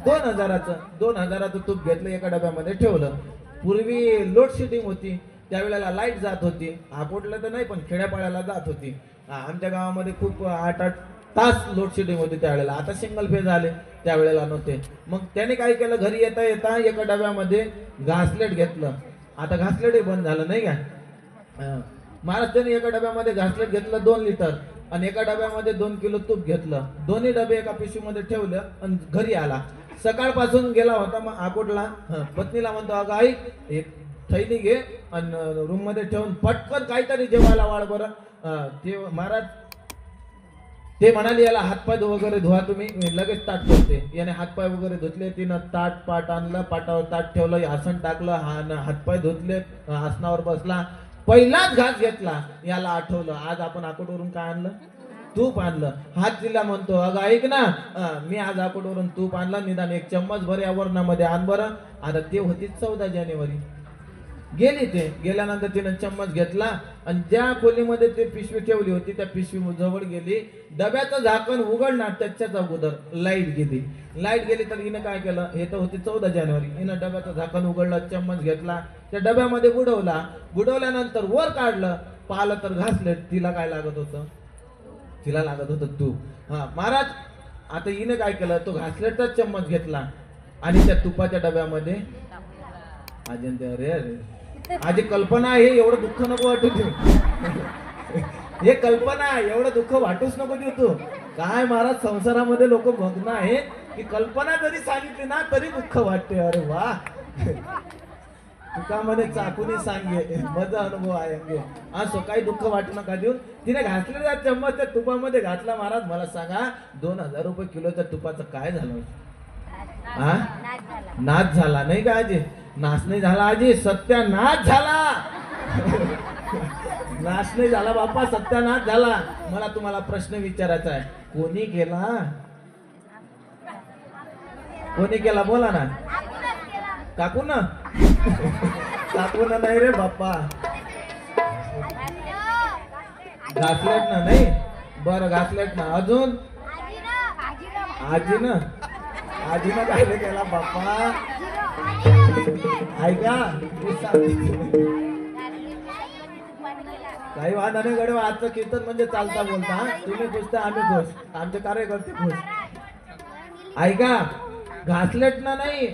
2000चं. 2000चं तूप घेतलं, एका डब्यामध्ये ठेवलं. पूर्वी लोड शेडिंग होती, त्यावेळेला लाईट जात होती. अकोटला तर नाही पण खेड्यापाड्याला जात होती. आमच्या गावामध्ये खूप 8-8 तास लोड शेडिंग होती त्यावेळेला. आता सिंगल फेज आले, त्यावेळेला नव्हते. मग त्याने काय केलं, घरी येता येता एका डब्यामध्ये घासलेट घेतलं. आता घासलेटही बंद झालं, नाही का? महाराष्ट्राने एका डब्यामध्ये घासलेट घेतलं 2 लिटर आणि एका डब्यामध्ये 2 किलो तूप घेतलं. दोन्ही डबे एका पिशवीमध्ये ठेवलं आणि घरी आला. सकाळपासून गेला होता मग अकोटला. पत्नीला म्हणतो, अगं आई एक थैली घे आणि रूम मध्ये ठेवून पटकन काहीतरी जेवायला वाढ बरं. ते महाराज ते म्हणाले, याला हातपाय वगैरे धुवा तुम्ही. लगेच ताट ठेवते. याने हातपाय वगैरे धुतले. तिनं पाट आणलं, पाटावर ताट ठेवलं, आसन टाकलं, हातपाय धुतले, आसनावर बसला. पहिलाच घास घेतला. याला आठवलं, आज आपण अकोटवरून काय आणलं? तूप आणलं. हात दिला, म्हणतो, अगं ऐक ना, मी आज अकोटवरून तूप आणलं, निदान 1 चम्मच भर या वर्णामध्ये आण बरं. आता ते होती 14 जानेवारी. गेली. ते गेल्यानंतर तिनं चम्मच घेतला आणि ज्या खोलीमध्ये ते पिशवी ठेवली होती त्या पिशवी जवळ गेली. डब्याचं झाकण उघडणार त्याच्याच अगोदर लाईट गेली. तर हिनं काय केलं, हे तर होती 14 जानेवारी. हिनं डब्याचं झाकण उघडलं, चम्मच घेतला, त्या डब्यामध्ये बुडवल्यानंतर वर काढलं, पाहिलं तर घासले. तिला काय लागत होतं? तिला लागत होतं तूप. महाराज आता हिनं काय केलं, तो घासलेटचा चम्मच घेतला आणि त्या तुपाच्या डब्यामध्ये अरे आजी कल्पना आहे, एवढं दुःख नको वाटू. हे कल्पना, एवढं दुःख वाटूच नको देऊ तू. काय महाराज, संसारामध्ये लोक मग्न आहेत की कल्पना जरी सांगितली ना तरी दुःख वाटते. अरे वा, तुकामध्ये चाकूनी सांगे मजा अनुभव आहे. असो, काही दुःख वाटू नका देऊन. तिने घातलेला चम्मच त्या तुपामध्ये घातला. महाराज मला सांगा, 2000 रुपये किलोच्या तुपाचं काय झालं? हा, नाच झाला नाही का आजी? नाच नाही झाला आजी, सत्यानाश झाला. नाश नाही झाला बापा, सत्यानाश झाला. मला तुम्हाला प्रश्न विचारायचा आहे, कोणी केला? कोणी केला बोला ना. काकून? काकून नाही रे बाप्पा, घासलेट ना नाही. बरं घासलेट ना. अजून आजीनं आजीनं काय केला बाप्पा? ऐका, काही वादा नाही गडे. आजचं कीर्तन म्हणजे चालता बोलता. तुम्ही खुशता आम्ही खुश, आमचे कार्यकर्ते खुश. ऐका, घासलेट ना नाही,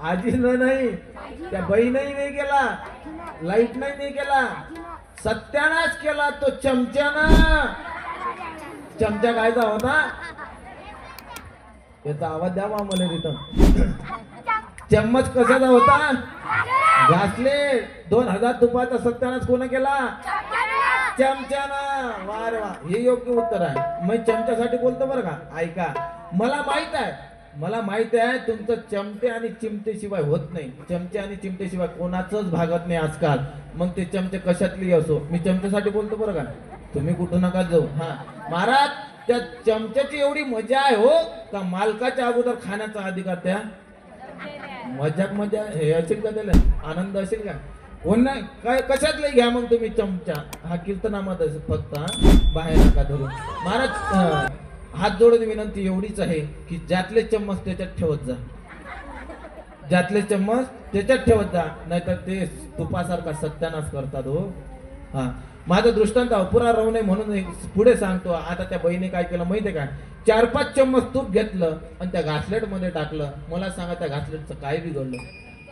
आजीनं नाही, त्या बहीणही नाही केला, लाईट नाही केला, सत्यानाश केला तो चमच्यानं. चमचा कायचा होता? याचा आवाज द्या मला रिटर्न. चम्मच कशाचा होता? घासले. 2000 तुपाचा सत्यानाश कोण केला? चमच्यानं. वा रे वा, हे योग्य उत्तर आहे. मी चमच्यासाठी बोलतो बरं का. ऐका, मला माहित आहे तुमचं चमटे आणि चिमटेशिवाय होत नाही. चमचे आणि चिमटेशिवाय कोणाचंच भागत नाही आजकाल. मग ते चमचे कशातली असो, मी चमच्यासाठी बोलतो बरं का. तुम्ही कुठं नका जाऊ. हा महाराज, त्या चमच्याची एवढी मजा आहे हो का मालकाच्या अगोदर खाण्याचा अधिकार त्या. मजा हे असेल का, त्याला आनंद असेल का? कोण नाही काय, कशातलं घ्या मग तुम्ही चमचा. हा कीर्तनामध्ये फक्त, बाहेर नका धरू. महाराज, हात जोडून विनंती एवढीच आहे की ज्यातले चम्मच त्याच्यात ठेवत जा. ज्यातले चम्मच त्याच्यात ठेवत जा, नाहीतर ते तुपासारखा सत्यानाश करतात हो. हा, माझा दृष्टांत अपुरा राहू नये म्हणून पुढे सांगतो. आता त्या बहिणी काय केलं माहितीये का? 4-5 चम्मच तूप घेतलं आणि त्या घासलेट मध्ये टाकलं. मला सांगा, त्या घासलेटचं काय बिघडलं?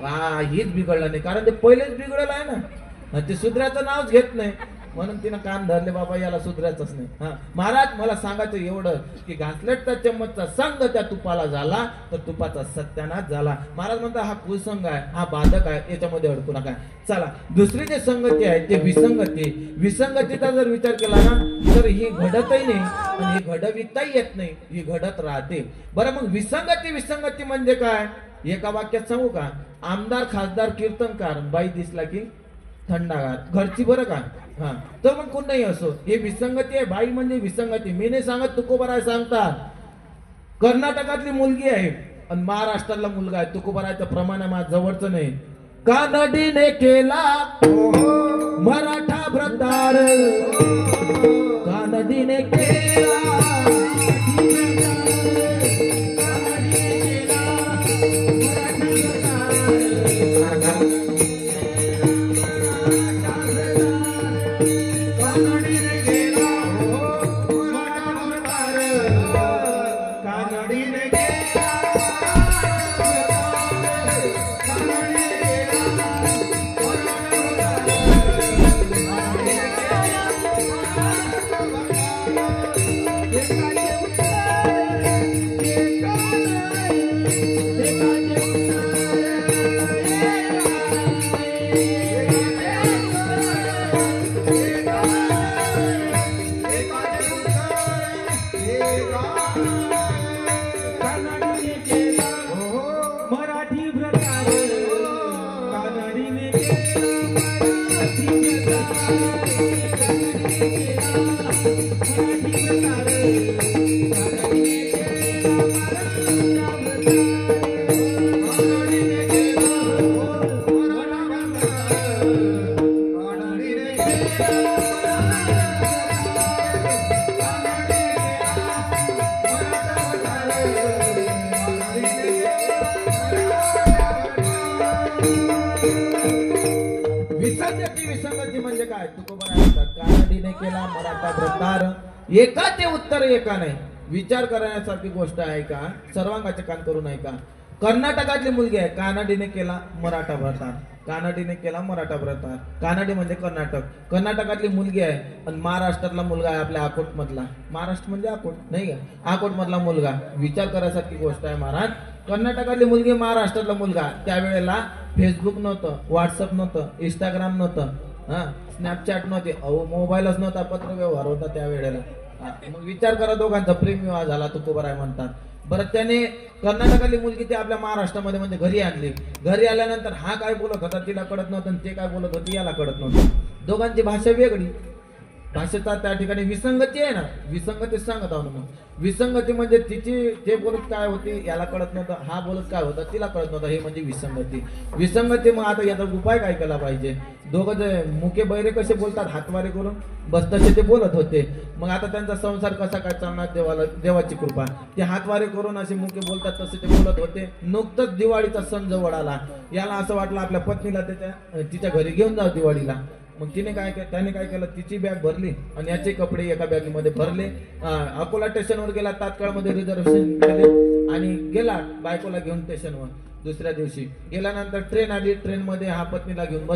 काहीच बिघडलं नाही, कारण ते पहिलेच बिघडलं आहे ना. ते सुधऱ्याचं नावच घेत नाही, म्हणून तिनं कान धरले, बाबा याला सुधरायचंच नाही. हा महाराज, मला सांगायचं एवढं की घासलेटचा चम्मचचा संग त्या तुपाला झाला तर तुपाचा सत्यानाश झाला. महाराज म्हणतात हा कुसंग आहे, हा बाधक आहे, याच्यामध्ये अडकू नका. चला, दुसरी जे संगती आहे ते विसंगती. विसंगतीचा जर विचार केला ना तर ही घडतही नाही आणि ही घडविताही येत नाही, ही घडत राहते. बरं, मग विसंगती म्हणजे काय? एका वाक्यात सांगू का? आमदार, खासदार, कीर्तनकार, बाई दिसला की थंडागार, घरची बरं का. हा, तर मग कोणही असो, हे विसंगती आहे. बाई म्हणजे विसंगती. मी नाही सांगत, तुकोबाराय सांगतात. कर्नाटकातली मुलगी आहे आणि महाराष्ट्रातला मुलगा आहे. तुकोबारायचं प्रमाण आहे माझ्या जवळचं नाही. कानडीने केला मराठा भ्रतार, कानडीने केला विसंगती म्हणजे काय? तुकोबा म्हणतात, कानडीने केला मराठा भ्रतार. एका ते उत्तर एका नाही. विचार करण्यासारखी गोष्ट आहे का? सर्वांगाचे कान करून ऐका. कर्नाटकातली मुलगी आहे, कानडीने केला मराठा भ्रतार. कानडीने केला मराठा प्रचार. कानडी म्हणजे कर्नाटक. कर्नाटकातली मुलगी आहे आणि महाराष्ट्रातला मुलगा आहे आपल्या अकोट मधला. महाराष्ट्र म्हणजे अकोट नाही का, अकोट मधला मुलगा. विचार करायसारखी गोष्ट आहे महाराज. कर्नाटकातली मुलगी, महाराष्ट्रातला मुलगा. त्यावेळेला फेसबुक नव्हतं, व्हॉट्सअप नव्हतं, इंस्टाग्राम नव्हतं, हा स्नॅपचॅट नव्हते, अहो मोबाईलच नव्हता, पत्र व्यवहार होता त्यावेळेला. मग विचार करा, दोघांचा प्रेम विवाह झाला, तो कुबार आहे म्हणतात. बरं, त्याने कर्नाटकातली मुलगी ती आपल्या महाराष्ट्रामध्ये म्हणजे घरी आणली. घरी आल्यानंतर हा काय बोलत होता तिला कळत नव्हतं आणि ते काय बोलत होते याला कळत नव्हतं. दोघांची भाषा वेगळी. भाषेचा त्या ठिकाणी विसंगती आहे ना, विसंगती सांगत आहो ना. विसंगती म्हणजे तिची ते बोलत काय होते याला कळत नव्हतं, हा बोलत काय होता तिला कळत नव्हतं, हे म्हणजे विसंगती. विसंगती मग आता याचा उपाय काय केला पाहिजे? दोघं जे मुके बैरे कसे बोलतात हातवारे करून, बस तसे ते बोलत होते. मग आता त्यांचा संसार कसा काय चालणार? देवाची कृपा. ते हातवारे करून असे मुके बोलतात तसे ते बोलत होते. नुकतंच दिवाळीचा सण जवळ आला. याला असं वाटलं आपल्या पत्नीला तिच्या घरी घेऊन जाऊ दिवाळीला. मग त्याने काय केलं, तिची बॅग भरली आणि याचे कपडे एका बॅगमध्ये भरले. अकोला स्टेशनवर गेला, तात्काळमध्ये रिझर्वेशन केले आणि गेला बायकोला घेऊन स्टेशनवर. दुसऱ्या दिवशी गेल्यानंतर ट्रेन आली. ट्रेनमध्ये हा पत्नीला घेऊन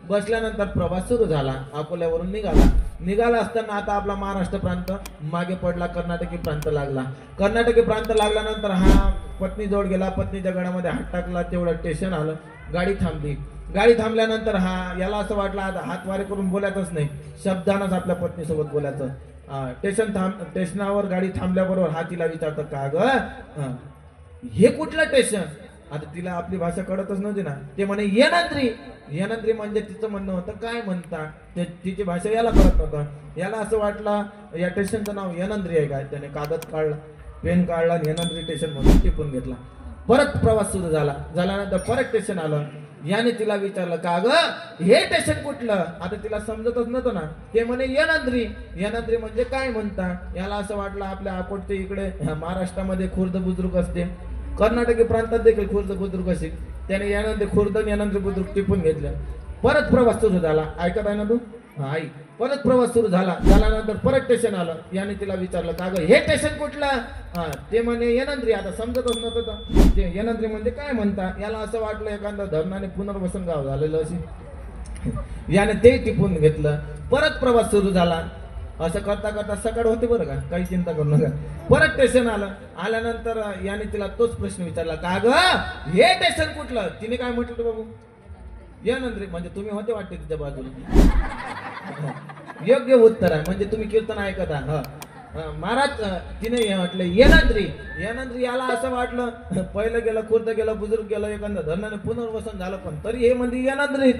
बसल्यानंतर प्रवास सुरू झाला. अकोल्यावरून निघाला असताना आता आपला महाराष्ट्र प्रांत मागे पडला, कर्नाटकी प्रांत लागला. कर्नाटकी प्रांत लागल्यानंतर हा पत्नी जवळ गेला, पत्नीच्या गळ्यामध्ये हात टाकला. तेवढं स्टेशन आलं, गाडी थांबली. गाडी थांबल्यानंतर याला असं वाटलं आता हातवारे करून बोलायचंच नाही, शब्दानच आपल्या पत्नीसोबत बोलायचं. स्टेशनावर गाडी थांबल्याबरोबर हा तिला विचारतो, का ग हे कुठलं स्टेशन? आता तिला आपली भाषा कळतच नव्हती ना. ते म्हणे येनंद्री. येनंद्री म्हणजे तिचं म्हणणं होतं काय म्हणता, तिची भाषा याला कळत नव्हतं. याला असं वाटलं या स्टेशनचं नाव येनंद्री आहे काय. त्याने कागद काढला, पेन काढला आणि येनंद्री स्टेशन म्हणून टिपून घेतला. परत प्रवास सुरू झाल्यानंतर परत स्टेशन आलं. याने तिला विचारलं, का ग हे स्टेशन कुठलं? आता तिला समजतच नव्हतं ना. ते म्हणे येनंद्री. येनंद्री म्हणजे काय म्हणता? याला असं वाटलं आपल्या अकोटच्या इकडे महाराष्ट्रामध्ये खुर्द बुद्रुक असते, कर्नाटकी प्रांतात देखील खुर्द बुद्रुक असेल. त्याने यानंतर खुर्द यानंतर बुद्रुक टिपून घेतलं. परत प्रवास सुरू झाला. ऐकत आहे ना तू? आई. परत प्रवास सुरू झाल्यानंतर परत स्टेशन आलं. याने तिला विचारलं, का ग हे स्टेशन कुठलं? ते म्हणे येनंद्री. आता समजतच नव्हतं ते येनंद्री म्हणजे काय म्हणता. याला असं वाटलं एखादा धरणाने पुनर्वसन गाव झालेलं असे. याने ते टिपून घेतलं. परत प्रवास सुरू झाला. असं करता करता सकाळ होते बरं का, काही चिंता करू नका. परत स्टेशन आल्यानंतर याने तिला तोच प्रश्न विचारला, का ग हे स्टेशन कुठलं? तिने काय म्हटलं बाबू? येनंद्री. म्हणजे तुम्ही होते वाटते तिच्या बाजूला. योग्य उत्तर आहे. म्हणजे तुम्ही कीर्तन ऐकत आहात. महाराज तिने म्हटलं येनंद्री. येनंद्री. याला असं वाटलं पहिलं गेलं, खुर्द गेलं, बुजुर्ग गेलं, एखाद्या धरणाने पुनर्वसन झालं, पण तरी हे म्हणजे येनंद्री.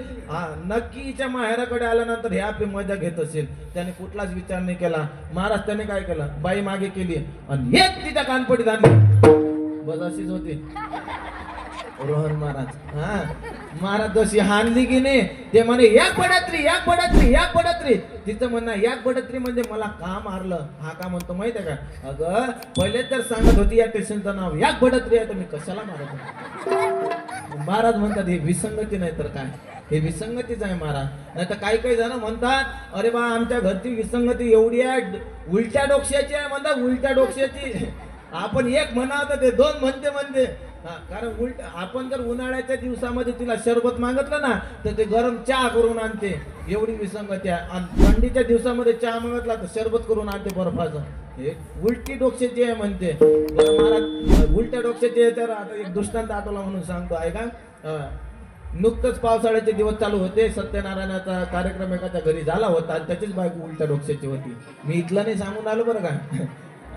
नक्की हिच्या माहेराकडे आल्यानंतर हे आपली मजा घेत असेल. त्याने कुठलाच विचार नाही केला. महाराज त्याने काय केलं, बाई मागे केली आणि एक तिच्या कानपडीत आणली. बस अशीच होती रोहन महाराज. महाराज जशी हानली की नाही, ते म्हणे एक बडत्री. तिचं म्हणणं एक बडत्री म्हणजे मला का मारलं. हा का म्हणतो माहित आहे का, अगं पहिले तर सांगत होती या स्टेशनचं नाव एक बडत्री आहे, तर मी कशाला मारत. महाराज म्हणतात हे विसंगती नाही तर काय, हे विसंगतीच आहे महाराज. नाही तर काही जण म्हणतात, अरे बा आमच्या घरची विसंगती एवढी आहे, उलट्या डोक्याची आहे म्हणतात, उलट्या डोक्याची. आपण एक म्हणावं ते दोन म्हणते. कारण उलट आपण जर उन्हाळ्याच्या दिवसामध्ये तिला शरबत मागितलं ना तर ते गरम चहा करून आणते, एवढी विसंगती आहे. आणि थंडीच्या दिवसामध्ये चहा मागितला तर शरबत करून आणते बर्फाचं. हे उलटी डोक्याची आहे म्हणते. महाराज उलट्या डोक्याची आहे तर आता एक दृष्टांत आठवला म्हणून सांगतो ऐका. नुकतंच पावसाळ्याचे दिवस चालू होते. सत्यनारायणाचा कार्यक्रम एखाद्या घरी झाला होता आणि त्याचीच बायको उलट्या डोक्याची होती. मी इथलं नाही सांगून आलो बरं का,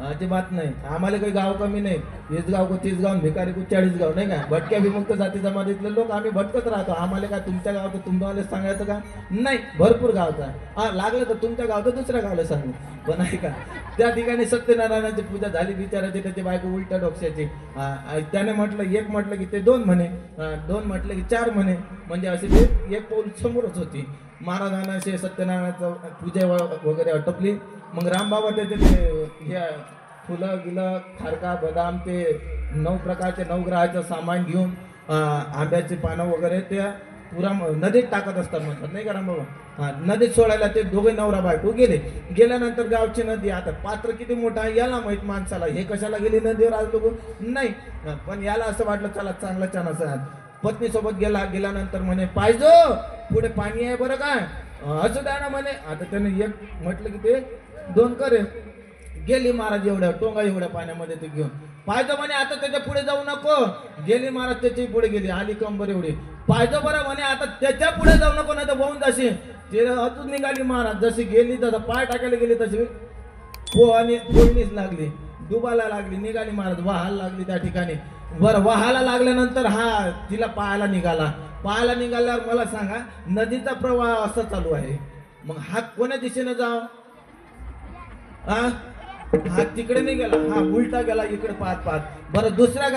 अजिबात नाही. आम्हाला काही गाव कमी नाही. 30 गाव 30 गाव, भिकारी 40 गाव नाही का. भटक्या विमुक्त जाती जमातीतले लोक आम्ही भटकत राहतो. आम्हाला काय तुमच्या गावचं तुम्हाला सांगायचं का नाही, भरपूर गावचा. लागलं तर तुमच्या गावचं दुसऱ्या गावाला सांगू. पण आहे का त्या ठिकाणी सत्यनारायणाची पूजा झाली. विचारायची त्याची बायको उलट्या डोक्याची. त्याने एक म्हटलं की ते 2 म्हणे, 2 म्हटलं की 4 म्हणे. म्हणजे असे ते एक पाऊल समोरच होती. महाराजांना असे सत्यनारायणाचं पूजा वगैरे आटपली. मग रामबाबा त्याचे हे फुलं गिलं खारका बदाम ते 9 प्रकारचे 9 ग्रहाचं सामान घेऊन आंब्याची पानं वगैरे त्या पुरा नदीत टाकत असतात म्हणतात नाही का रामबाबा. नदीत सोडायला ते दोघे नवरा बायको गेल्यानंतर गावची नदी. आता पात्र किती मोठा आहे याला माहित माणसाला, हे कशाला गेली नदीवर आज लोक नाही. पण याला असं वाटलं चला चांगला छान असं पत्नी सोबत गेल्यानंतर म्हणे पाहिजो पुढे पाणी आहे बरं काय असं द्या ना म्हणे. आता त्याने एक म्हटलं की ते दोन करे गेली महाराज एवढ्या टोंगा एवढ्या पाण्यामध्ये ते घेऊन पाहिजो म्हणे आता त्याच्या पुढे जाऊ नको. गेली महाराज त्याची पुढे गेली आली कंबर एवढी पाहिजो बरं म्हणे आता त्याच्या पुढे जाऊ नको नाही तर वाहून जाशी. ते अजून निघाली महाराज जशी गेली तसं पाय टाकायला गेली तशी पोळणीच लागली डुबाला लागली निघाली महाराज वाहायला लागली त्या ठिकाणी. बरं वाहायला लागल्यानंतर हा तिला पाहायला निघाल्यावर मला सांगा नदीचा प्रवाह असा चालू आहे मग हा कोण्या दिशेने जाव हा तिकडे नाही गेला हा उलटा गेला इकडे पाहत. बरं दुसऱ्या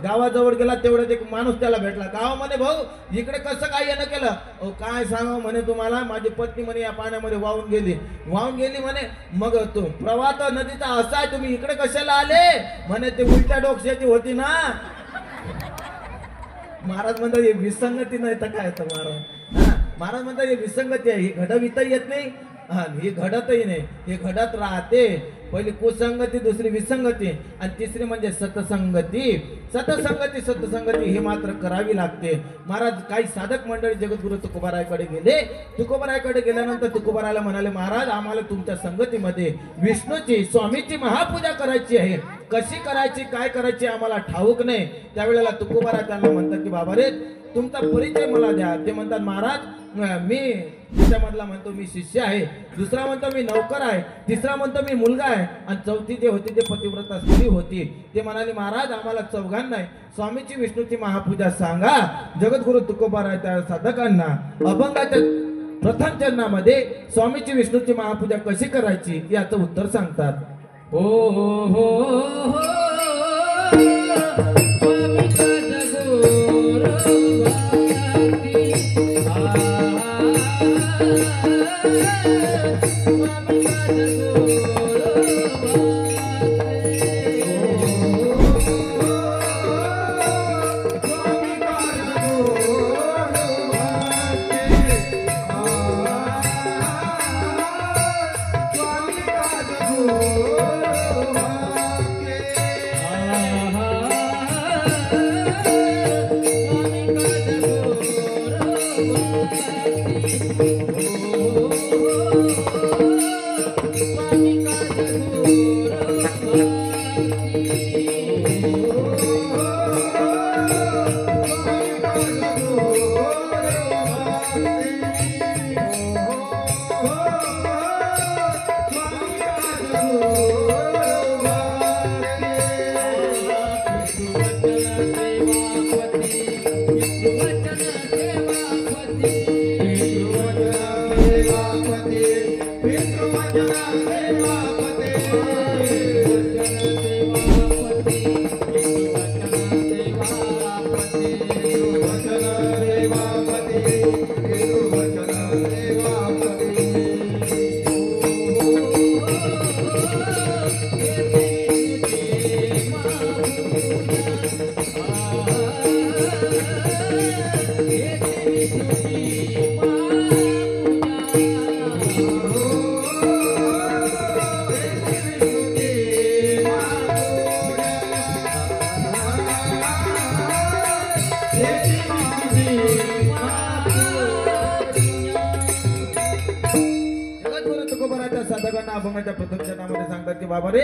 गावाजवळ गेला तेवढ्यात एक माणूस त्याला भेटला. गाव म्हणे भाऊ इकडे कसं काय येणं केलं. काय सांगावं म्हणे तुम्हाला माझी पत्नी म्हणे या पाण्यामध्ये वाहून गेली म्हणे. मग तो प्रवाह तर नदीचा असा आहे तुम्ही इकडे कशाला आले म्हणे ते उलट्या डोक्याची होती ना. महाराज म्हणतात हे विसंगती नाही तर काय तर महाराज म्हणतात हे विसंगती आहे ही घडविता येत नाही हे घडतही नाही हे घडत राहते. पहिली कुसंगती दुसरी विसंगती आणि तिसरी म्हणजे सतसंगती ही मात्र करावी लागते. महाराज काही साधक मंडळी जगद्गुरु तुकोबारायकडे गेले. तुकोबारायकडे गेल्यानंतर तुकोबारायला म्हणाले महाराज आम्हाला तुमच्या संगतीमध्ये विष्णूची स्वामीची महापूजा करायची आहे. कशी करायची काय करायची आम्हाला ठाऊक नाही. त्यावेळेला तुकोबाराय त्यांना म्हणतात की बाबा रे तुमचा परिचय मला द्या. ते म्हणतात महाराज मी त्याच्यामधला म्हणतो मी शिष्य आहे दुसरा म्हणतो मी नौकर आहे तिसरा म्हणतो मी मुलगा आहे आणि चौथी जे होती ते पतिव्रता स्त्री होती. ते म्हणाले महाराज आम्हाला चौघांना स्वामीची विष्णूची महापूजा सांगा. जगद्गुरु तुकोबाराय त्या साधकांना अभंगाच्या प्रथम चरणामध्ये स्वामीची विष्णूची महापूजा कशी करायची याचं उत्तर सांगतात. हो हो हो अभंगाच्या प्रथम चरणामध्ये सांगतात की बाबा रे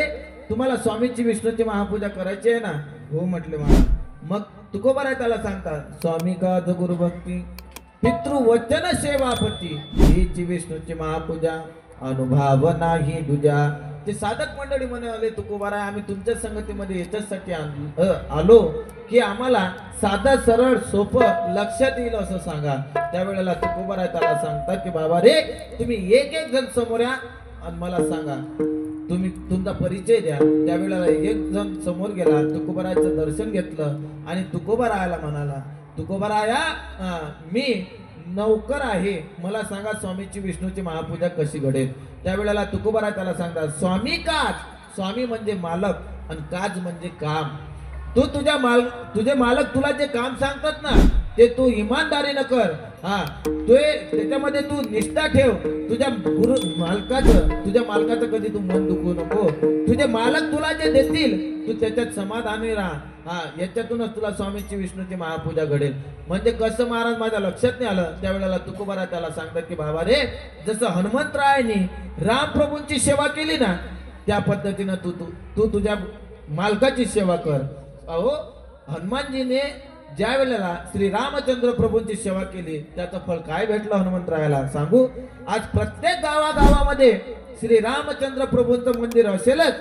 तुम्हाला स्वामीची विष्णूची महापूजा करायची आहे ना. हो म्हटले महाराज. मग तुकोबाराय त्याला सांगतात स्वामी का गुरु भक्ती पितृवचन सेवापती हीची विष्णूची महापूजा अनुभव नाही दुजा. ते साधक मंडळी म्हणाले तुकोबाराय आम्ही तुमच्या संगतीमध्ये याच्यासाठी आलो की आम्हाला साधा सरळ सोपं लक्षात येईल असं सांगा. त्यावेळेला तुकोबाराय त्याला सांगतात की बाबा रे तुम्ही एक जण समोर या आणि मला सांगा तुम्ही तुमचा परिचय द्या. त्यावेळेला एक जण समोर गेला तुकोबारायचं दर्शन घेतलं आणि तुकोबारायला म्हणाला तुकोबाराया मी नौकर आहे मला सांगा स्वामीची विष्णूची महापूजा कशी घडेल. त्यावेळेला तुकोबाराय त्याला सांगतात स्वामी काज स्वामी म्हणजे मालक आणि काज म्हणजे काम. तुझे मालक तुला जे काम सांगतात ना ते तू इमानदारीनं कर. हा त्याच्यामध्ये तू निष्ठा ठेव. तुझ्या तुझ्या मालकाचं कधी तू मन दुखवू नको. तुझे मालक तुला जे देतील तू त्याच्यात समाधानी राहा. हा याच्यातूनच तुला स्वामींची विष्णूची महापूजा घडेल. म्हणजे कसं महाराज माझ्या लक्षात नाही आलं त्यावेळेला तुकोबारा त्याला सांगतात की बाबा रे, जसं हनुमंतरायाने रामप्रभूंची सेवा केली ना त्या पद्धतीनं तू तुझ्या मालकाची सेवा कर. अहो हनुमानजीने ज्या वेळेला श्री रामचंद्र प्रभूंची सेवा केली त्याचं फळ काय भेटलं हनुमंतरायाला सांगू. आज प्रत्येक गावागावामध्ये श्री रामचंद्र प्रभूंचं मंदिर असेलच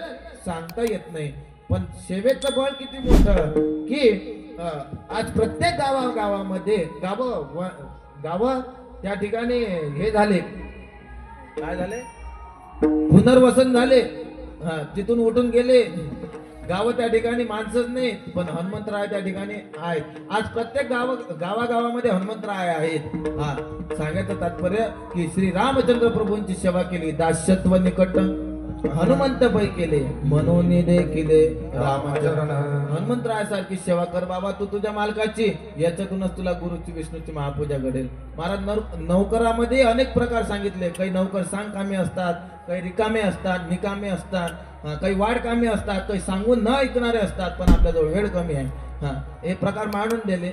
सांगता येत नाही, पण सेवेचं बळ किती मोठं की आज प्रत्येक गावागावामध्ये गाव त्या ठिकाणी हे झाले, काय झाले, पुनर्वसन झाले. तिथून उठून गेले. गाव त्या ठिकाणी माणसंच नाही, पण हनुमंतराय त्या ठिकाणी आहेत. आज प्रत्येक गावागावामध्ये हनुमंतराय आहेत. हा सांगायचं तात्पर्य की श्री रामचंद्र प्रभूंची सेवा केली, दास्यत्व निकट हनुमंत पै केले, म्हणून देखिले रामचरण. हनुमंतराय सारखी सेवा कर बाबा तू तुझ्या मालकाची. याच्यातूनच तुला गुरुची विष्णूची महापूजा घडेल. महाराज नौकरामध्ये अनेक प्रकार सांगितले. काही नौकर सांग कामे असतात, काही रिकामे असतात, निकामे असतात, काही वाढ कामे असतात, काही सांगून न ऐकणारे असतात, पण आपल्याजवळ वेळ कमी आहे. हे प्रकार मांडून दिले.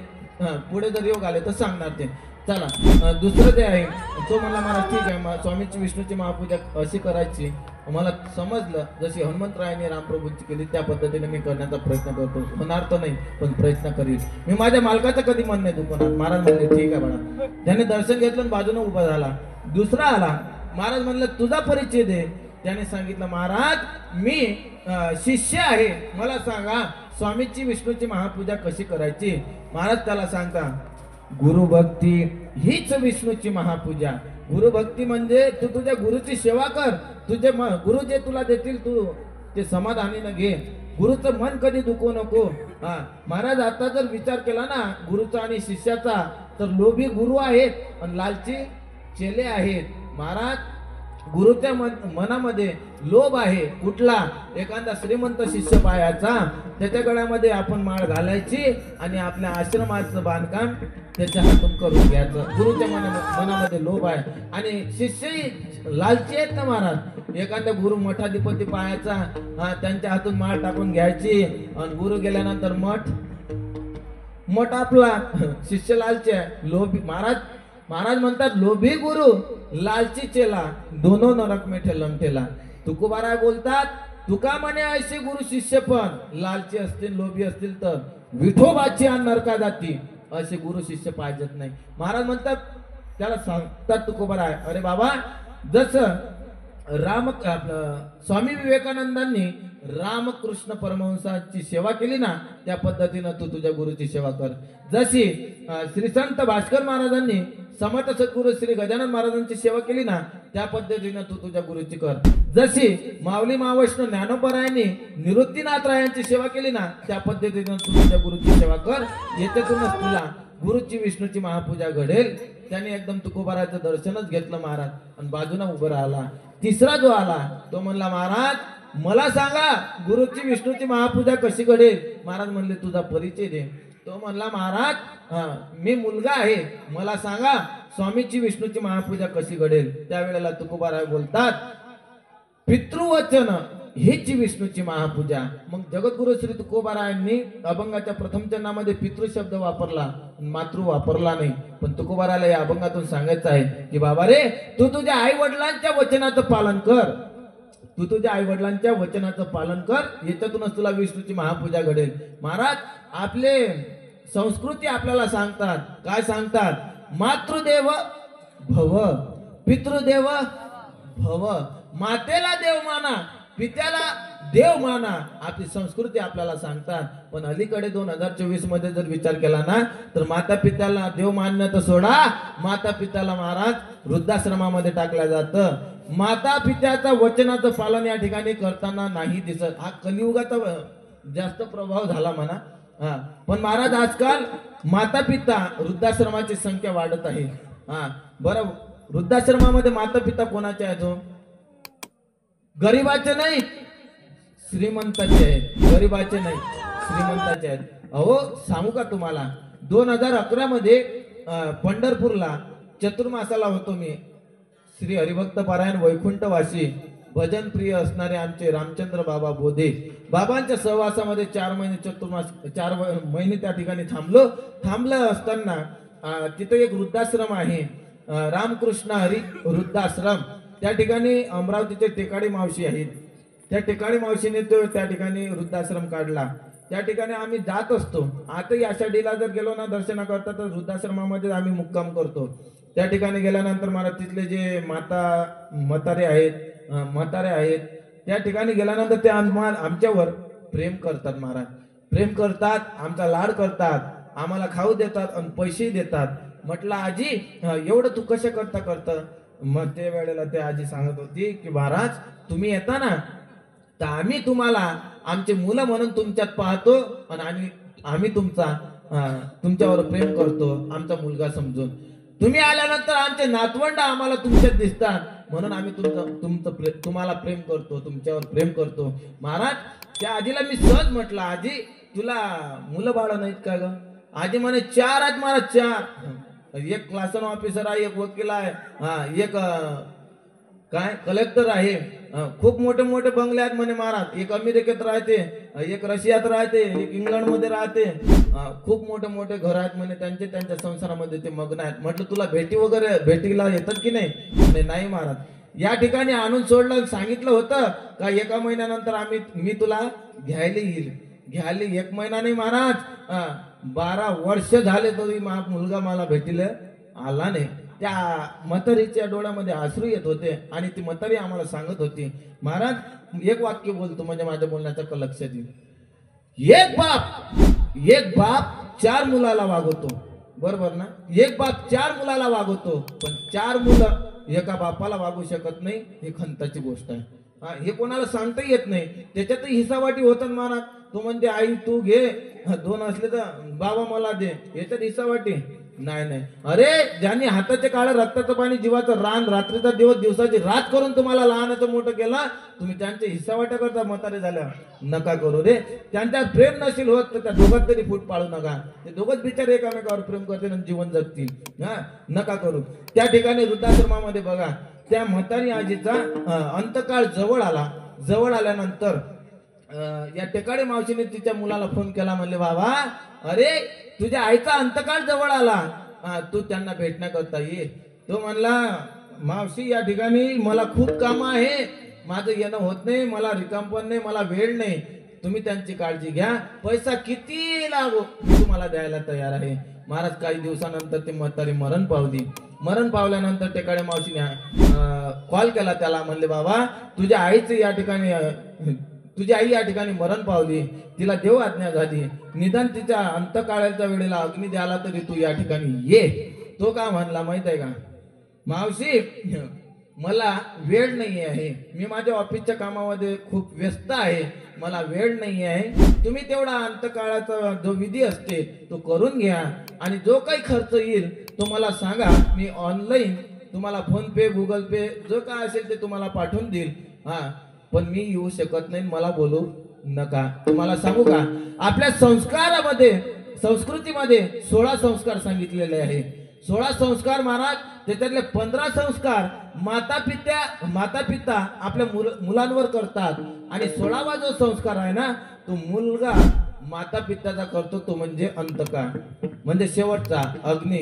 पुढे जर योग आले तर सांगणार ते. चला दुसरं जे आहे तो मला ठीक आहे स्वामींची विष्णूची महापूजा अशी करायची. मला समजलं जशी हनुमंतरायाने रामप्रभूंची केली त्या पद्धतीने मी करण्याचा प्रयत्न करतो. होणार तर नाही पण प्रयत्न करील. मी माझ्या मालकाचं कधी मन नाही दुखवणार. महाराज म्हणले ठीक आहे बाळा. त्याने दर्शन घेतलं आणि बाजूने उभा झाला. दुसरा आला. महाराज म्हणलं तुझा परिचय दे. त्याने सांगितलं महाराज मी शिष्य आहे, मला सांगा स्वामींची विष्णूची महापूजा कशी करायची. महाराज त्याला सांगता गुरुभक्ती हीच विष्णूची महापूजा. गुरुभक्ती म्हणजे तू तुझ्या गुरुची सेवा कर. तुझे गुरु जे तुला देतील तू ते समाधानीनं घे. गुरुचं मन कधी दुखवू नको. महाराज आता जर विचार केला ना गुरुचा आणि शिष्याचा तर लोभी गुरु आहेत आणि लालची चेले आहेत. महाराज गुरुच्या मनामध्ये लोभ आहे. कुठला एखादा श्रीमंत शिष्य पायाचा त्याच्या गळ्यामध्ये आपण माळ घालायची आणि आपल्या आश्रमाचं बांधकाम त्याच्या हातून करून घ्यायचं. गुरुच्या मनामध्ये लोभ आहे. आणि शिष्यही लालची आहेत ना महाराज. एखादा गुरु मठाधिपती पायाचा त्यांच्या हातून माळ टाकून घ्यायची आणि गुरु गेल्यानंतर मठ आपला. शिष्य लालचे आहे, लोभी. महाराज म्हणतात लोभी गुरु लालची चेला दोनो नरक में ठेलम ठेला. तुकोबाराय बोलतात तुका म्हणे ऐसे गुरु शिष्य पण लालची असतील लोभी असतील तर विठोबाची आणि नरका जाती असे गुरु शिष्य पाहिजेत नाही. महाराज म्हणतात त्याला सांगतात तुकोबाराय अरे बाबा जसं स्वामी विवेकानंदांनी रामकृष्ण परमहंसाची सेवा केली ना त्या पद्धतीनं तू तुझ्या गुरुची सेवा कर. जशी श्री संत भास्कर महाराजांनी समर्थ सद्गुरू श्री गजानन महाराजांची सेवा केली ना त्या पद्धतीनं तू तुझ्या गुरुची कर. जशी माऊली महावैष्णव ज्ञानोबरायांनी निवृत्तीनाथ रायांची सेवा केली ना त्या पद्धतीनं तू तुझ्या गुरुची सेवा कर. याच्यातूनच तुला गुरुची विष्णूची महापूजा घडेल. त्याने एकदम तुकोबाराचं दर्शनच घेतलं महाराज आणि बाजूला उभं राहिला. तिसरा जो आला तो म्हणला महाराज मला सांगा गुरुची विष्णूची महापूजा कशी घडेल. महाराज म्हणले तुझा परिचय दे. तो म्हणला महाराज मी मुलगा आहे, मला सांगा स्वामीची विष्णूची महापूजा कशी घडेल. त्यावेळेला तुकोबाराय बोलतात पितृवचन हीच विष्णूची महापूजा. मग जगद्गुरु श्री तुकोबारायांनी अभंगाच्या प्रथम चरणामध्ये पितृ शब्द वापरला, मातृ वापरला नाही. पण तुकोबारायला या अभंगातून सांगायचं आहे की बाबा रे तू तुझ्या आई वडिलांच्या वचनाचं पालन कर. तू तुझ्या आई वडिलांच्या वचनाचं पालन कर. याच्यातूनच तुला विष्णूची महापूजा घडेल. महाराज आपले संस्कृती आपल्याला सांगतात. काय सांगतात. मातृदेव भव पितृदेव भव. मातेला देव माना पित्याला देव माना. आपली संस्कृती आपल्याला सांगतात. पण अलीकडे 2024 मध्ये जर विचार केला ना तर माता पित्याला देव मानणं तर सोडा, माता पित्याला महाराज वृद्धाश्रमामध्ये टाकलं जातं. माता पित्याचा वचनाचं पालन या ठिकाणी करताना नाही दिसत. हा कलियुगाचा जास्त प्रभाव झाला म्हणा. पण महाराज आजकाल माता पिता वृद्धाश्रमाची संख्या वाढत आहे. बरं वृद्धाश्रमामध्ये माता पिता कोणाचे आहेत. गरीबाचे नाही श्रीमंताचे आहेत. गरीबाचे नाही श्रीमंताचे आहेत. अहो सांगू का तुम्हाला 2011 मध्ये पंढरपूरला चतुर्मासाला होतो मी. श्री हरिभक्त पारायण वैकुंठवासी भजन प्रिय असणारे आमचे रामचंद्र बाबा बोधे बाबांच्या सहवासामध्ये 4 महिने चतुर्मास 4 महिने त्या ठिकाणी थांबलं असताना तिथे एक वृद्धाश्रम आहे, रामकृष्ण हरी वृद्धाश्रम. त्या ठिकाणी अमरावतीचे टेकाडी मावशी आहेत. त्या टेकाडी मावशीने तो त्या ठिकाणी वृद्धाश्रम काढला. त्या ठिकाणी आम्ही जात असतो. आताही आषाढीला जर गेलो ना दर्शनाकरता तर वृद्धाश्रमामध्ये आम्ही मुक्काम करतो. त्या ठिकाणी गेल्यानंतर मला तिथले जे म्हातारे आहेत त्या ठिकाणी गेल्यानंतर ते आमच्यावर प्रेम करतात महाराज. प्रेम करतात, आमचा लाड करतात, आम्हाला खाऊ देतात आणि पैसेही देतात. म्हटलं आजी एवढं तू कशा करता. मग ते वेळेला ते आजी सांगत होती की महाराज तुम्ही येता ना तर आम्ही तुम्हाला आमचे मुलं म्हणून तुमच्यात पाहतो आणि आम्ही तुमच्यावर प्रेम करतो, आमचा मुलगा समजून. तुम्ही आल्यानंतर आमचे नातवंड आम्हाला तुमच्यात दिसतात म्हणून आम्ही तुम्हाला प्रेम करतो, तुमच्यावर प्रेम करतो. महाराज त्या आजीला मी सहज म्हटलं आजी तुला मुलं बाळ नाहीत का ग? आजी म्हणे 4 आहेत महाराज, 4. एक क्लास 1 ऑफिसर आहे, एक वकील आहे, एक कलेक्टर आहे. खूप मोठे मोठे बंगले आहेत म्हणे महाराज. एक अमेरिकेत राहते, एक रशियात राहते, एक इंग्लंड मध्ये राहते. खूप मोठे मोठे घर आहेत म्हणे त्यांच्या संसारामध्ये ते मग्न आहेत. म्हटलं तुला भेटीला येतात की नाही? नाही महाराज. या ठिकाणी आणून सोडलं, सांगितलं होतं का 1 महिन्यानंतर मी तुला घ्यायला येईल. 1 महिना नाही महाराज, 12 वर्ष झाले तरी मुलगा मला भेटीला आला नाही. त्या म्हातारीच्या डोळ्यामध्ये अश्रू येत होते आणि ती म्हातारी आम्हाला सांगत होती महाराज एक वाक्य बोलतो म्हणजे माझ्या बोलण्याचं लक्षात येईल. एक बाप 4 मुलाला वागवतो, बरोबर ना? एक बाप 4 मुलाला वागवतो, पण 4 मुलं एका बापाला वागू शकत नाही. ही खंताची गोष्ट आहे. हे कोणाला सांगता येत नाही. त्याच्यातही हिसावाटी होतात महाराज. तो म्हणते आई तू घे, 2 असले तर बाबा मला दे, याच्यात हिसावाटी नाही. अरे ज्यांनी हाताचे काळे रक्ताचं पाणी जीवाचं रान रात्रीचा दिवस दिवसाची रात करून तुम्हाला लहानाचं मोठं केलं, तुम्ही त्यांचे हिस्सावाट्या करता म्हातारे झाल्या. नका करू रे. त्यांच्यात प्रेम नसेल होत तर त्या दोघात तरी फूट पाळू नका. ते दोघच बिचारे एकामेकावर प्रेम करतील आणि जीवन जगतील. नका करू. त्या ठिकाणी वृद्धाश्रमामध्ये बघा त्या म्हातारी आजीचा अंतकाळ जवळ आल्यानंतर या टेकाडे मावशीने तिच्या मुलाला फोन केला. म्हणले बाबा अरे तुझ्या आईचा अंतकाळ जवळ आला, तू त्यांना भेटण्याकरता ये. तो म्हणला मावशी या ठिकाणी मला खूप काम आहे, माझं येणं होत नाही, मला रिकाम पण नाही, मला वेळ नाही. तुम्ही त्यांची काळजी घ्या, पैसा किती लागो मी तुम्हाला द्यायला तयार आहे. महाराज काही दिवसानंतर ती म्हातारी मरण पावली. मरण पावल्यानंतर टेकाडे मावशीने कॉल केला त्याला. म्हणले बाबा तुझ्या आईचं तुझी आई या ठिकाणी मरण पावली, तिला देव आज्ञा झाली, निदान तिच्या अंतकाळाच्या वेळेला अग्नी द्यायला तरी तू या ठिकाणी ये. तो का म्हणला माहित आहे का? मावशी मला वेळ नाही आहे, मी माझ्या ऑफिसच्या कामामध्ये खूप व्यस्त आहे, मला वेळ नाही आहे. तुम्ही तेवढा अंतकाळाचा जो विधी असते तो करून घ्या आणि जो काही खर्च येईल तो मला सांगा, मी ऑनलाईन तुम्हाला फोन पे गुगल पे जो काय असेल ते तुम्हाला पाठवून देईल. पण मी येऊ शकत नाही, मला बोलू नका. तुम्हाला सांगू का आपल्या संस्कृतीमध्ये 16 संस्कार सांगितलेले आहे. 16 संस्कार महाराज, त्याच्यातले 15 संस्कार माता पिता आपल्या मुलांवर करतात आणि 16वा जो संस्कार आहे ना तो मुलगा माता पित्याचा करतो, तो म्हणजे अंतकाळ, म्हणजे शेवटचा अग्नी,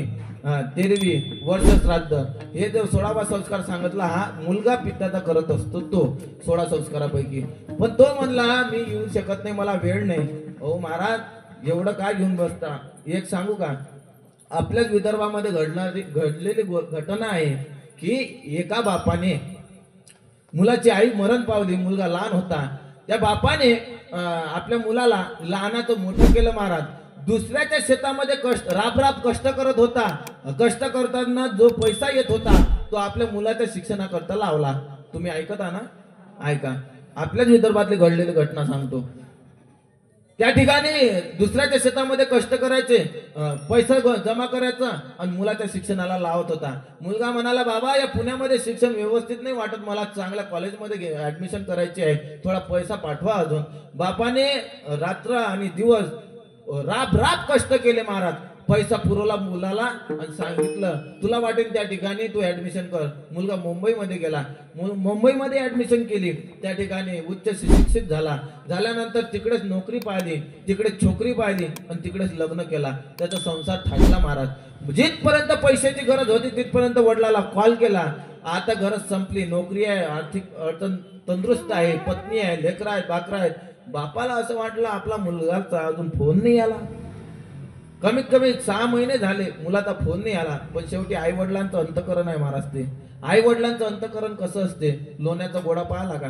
13वी वर्ष श्राद्ध. हे जो 16वा संस्कार सांगितला हा मुलगा पित्याचा करत असतो, तो 16 संस्कारापैकी. पण तो म्हणला मी येऊ शकत नाही, मला वेळ नाही. हो महाराज एवढं काय घेऊन बसता. एक सांगू का, आपल्याच विदर्भामध्ये घडलेली घटना आहे की एका बापाने मुलाची आई मरण पावली, मुलगा लहान होता. त्या बापाने आपल्या मुलाला लहानाचं मोठं केलं महाराज. दुसऱ्याच्या शेतामध्ये राब कष्ट करत होता. कष्ट करताना जो पैसा येत होता तो आपल्या मुलाच्या शिक्षणाकरता लावला. तुम्ही ऐकता ना? ऐका, आपल्याच विदर्भातली घडलेली घटना सांगतो. त्या ठिकाणी दुसऱ्याच्या शेतामध्ये कष्ट करायचे, पैसा जमा करायचा आणि मुलाच्या शिक्षणाला लावत होता. मुलगा म्हणाला बाबा या पुण्यामध्ये शिक्षण व्यवस्थित नाही वाटत, मला चांगल्या कॉलेजमध्ये ऍडमिशन करायची आहे, थोडा पैसा पाठवा अजून. बापाने रात्र आणि दिवस राब कष्ट केले महाराज. पैसा पुरवला मुलाला आणि सांगितलं तुला वाटेल त्या ठिकाणी तू ऍडमिशन कर. मुलगा मुंबईमध्ये गेला. मुंबईमध्ये ऍडमिशन केली. त्या ठिकाणी उच्च शिक्षित झाला. झाल्यानंतर तिकडेच नोकरी पाहिली, तिकडेच छोकरी पाहिली आणि तिकडेच लग्न केला. त्याचा संसार थाटला महाराज. जिथपर्यंत पैशाची गरज होती तिथपर्यंत वडिलाला कॉल केला. आता गरज संपली, नोकरी आहे, आर्थिक अडचण तंदुरुस्त आहे, पत्नी आहे, लेकरं आहेत, बाकरं आहेत. बापाला असं वाटलं आपला मुलगाचा अजून फोन नाही आला. कमीत कमी 6 महिने झाले मुलाचा फोन नाही आला. पण शेवटी आई वडिलांचं अंतकरण आहे महाराज. ते आई वडिलांचं अंतकरण कसं असते, लोण्याचा गोळा पाहिला का?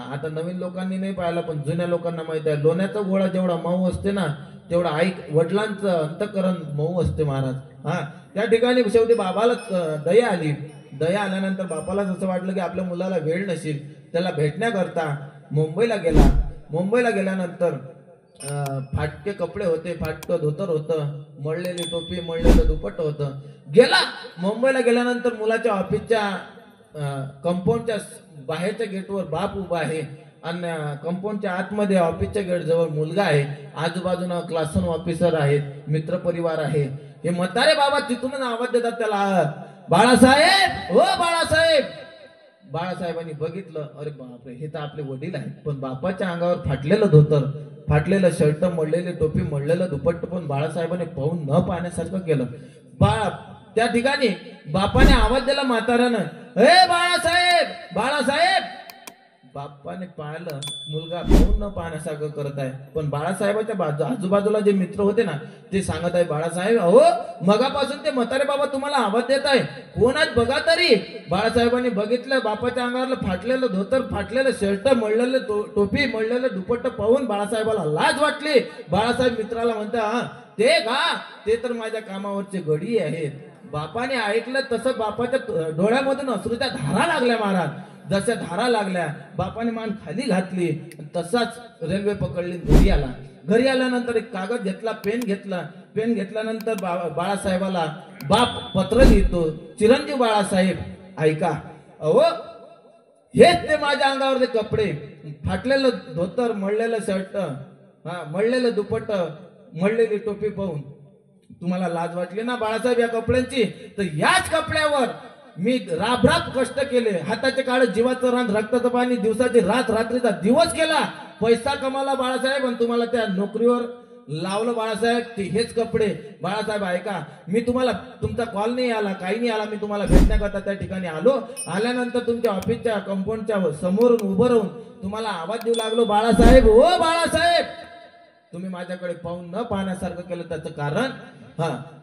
आता नवीन लोकांनी नाही पाहिला पण जुन्या लोकांना माहित आहे. लोण्याचा गोळा जेवढा मऊ असते ना तेवढा आई वडिलांचं अंतकरण मऊ असते महाराज. त्या ठिकाणी शेवटी बाबाला दया आली. दया आल्यानंतर बापालाच असं वाटलं की आपल्या मुलाला वेळ नसेल. त्याला भेटण्याकरता मुंबईला गेला. मुंबईला गेल्यानंतर फाटके कपडे होते, फाटकं धोतर होतं, मळलेली टोपी, मळलेलं दुपट्ट होतं. गेला मुंबईला गेल्यानंतर मुलाच्या ऑफिसच्या कंपाऊंडच्या बाहेरच्या गेटवर बाप उभा आहे आणि कंपाऊंडच्या आतमध्ये ऑफिसच्या गेट जवळ मुलगा आहे. आजूबाजूला क्लास 1 ऑफिसर आहेत, मित्रपरिवार आहे. हे म्हातारे बाबा तिथूनच आवाज देतात त्याला, बाळासाहेब, हो बाळासाहेब. बाळासाहेबांनी बघितलं, अरे बापरे हे तर आपले वडील आहेत. पण बापाच्या अंगावर फाटलेलं धोतर, फाटलेलं शर्ट, मळलेली टोपी, मळलेलं दुपट्ट पण बाळासाहेबांनी पाहून न पाहण्यासारखं केलं. त्या ठिकाणी बापाने आवाज दिला म्हाताऱ्यानं, हे बाळासाहेब, बाळासाहेब. बापाने पाहिलं मुलगा पाहून न पाहण्यासारखं करत आहे. पण बाळासाहेबाच्या आजूबाजूला जे मित्र होते ना ते सांगत आहे, बाळासाहेब अहो मगापासून ते म्हातारे बाबा तुम्हाला आवाज देत आहे, कोण आहेत बघा तरी. बाळासाहेबांनी बघितलं, बापाच्या अंगावरलं फाटलेलं धोतर, फाटलेलं शर्ट, मळलेलं टोपी, मळलेलं दुपट्ट पाहून बाळासाहेबाला लाज वाटली. बाळासाहेब मित्राला म्हणता, ते का, ते तर माझ्या कामावरचे गडी आहेत. बापाने ऐकलं तसं बापाच्या डोळ्यामधून अश्रूच्या धारा लागल्या महाराज. जशा धारा लागल्या बापाने मान खाली घातली. तसाच रेल्वे पकडली, घरी आला. घरी आल्यानंतर एक कागद घेतला, पेन घेतला. पेन घेतल्यानंतर बाळासाहेबाला बाप पत्र लिहितो, चिरंजीव बाळासाहेब ऐका, अहो हेच ते माझ्या अंगावरचे कपडे, फाटलेलं धोतर, मळलेलं शर्ट, मळलेलं दुपट्ट, मळलेली टोपी पाहून तुम्हाला लाज वाटली ना बाळासाहेब या कपड्यांची? तर याच कपड्यावर मी राबराब कष्ट केले, हाताचे काळे, जीवाचं रान, रक्ताचं पाणी, दिवसाची रात, रात्रीचा दिवस केला, पैसा कमावला बाळासाहेब आणि तुम्हाला त्या नोकरीवर लावलं बाळासाहेब. ते हेच कपडे. बाळासाहेब ऐका, मी तुम्हाला, तुमचा कॉल नाही आला, काही नाही आला, मी तुम्हाला भेटण्याकरता त्या ठिकाणी आलो. आल्यानंतर तुमच्या ऑफिसच्या कंपाऊंडच्या समोरून उभं राहून तुम्हाला आवाज देऊ लागलो, बाळासाहेब, ओ बाळासाहेब. तुम्ही माझ्याकडे पाहून न पाहण्यासारखं केलं. त्याचं कारण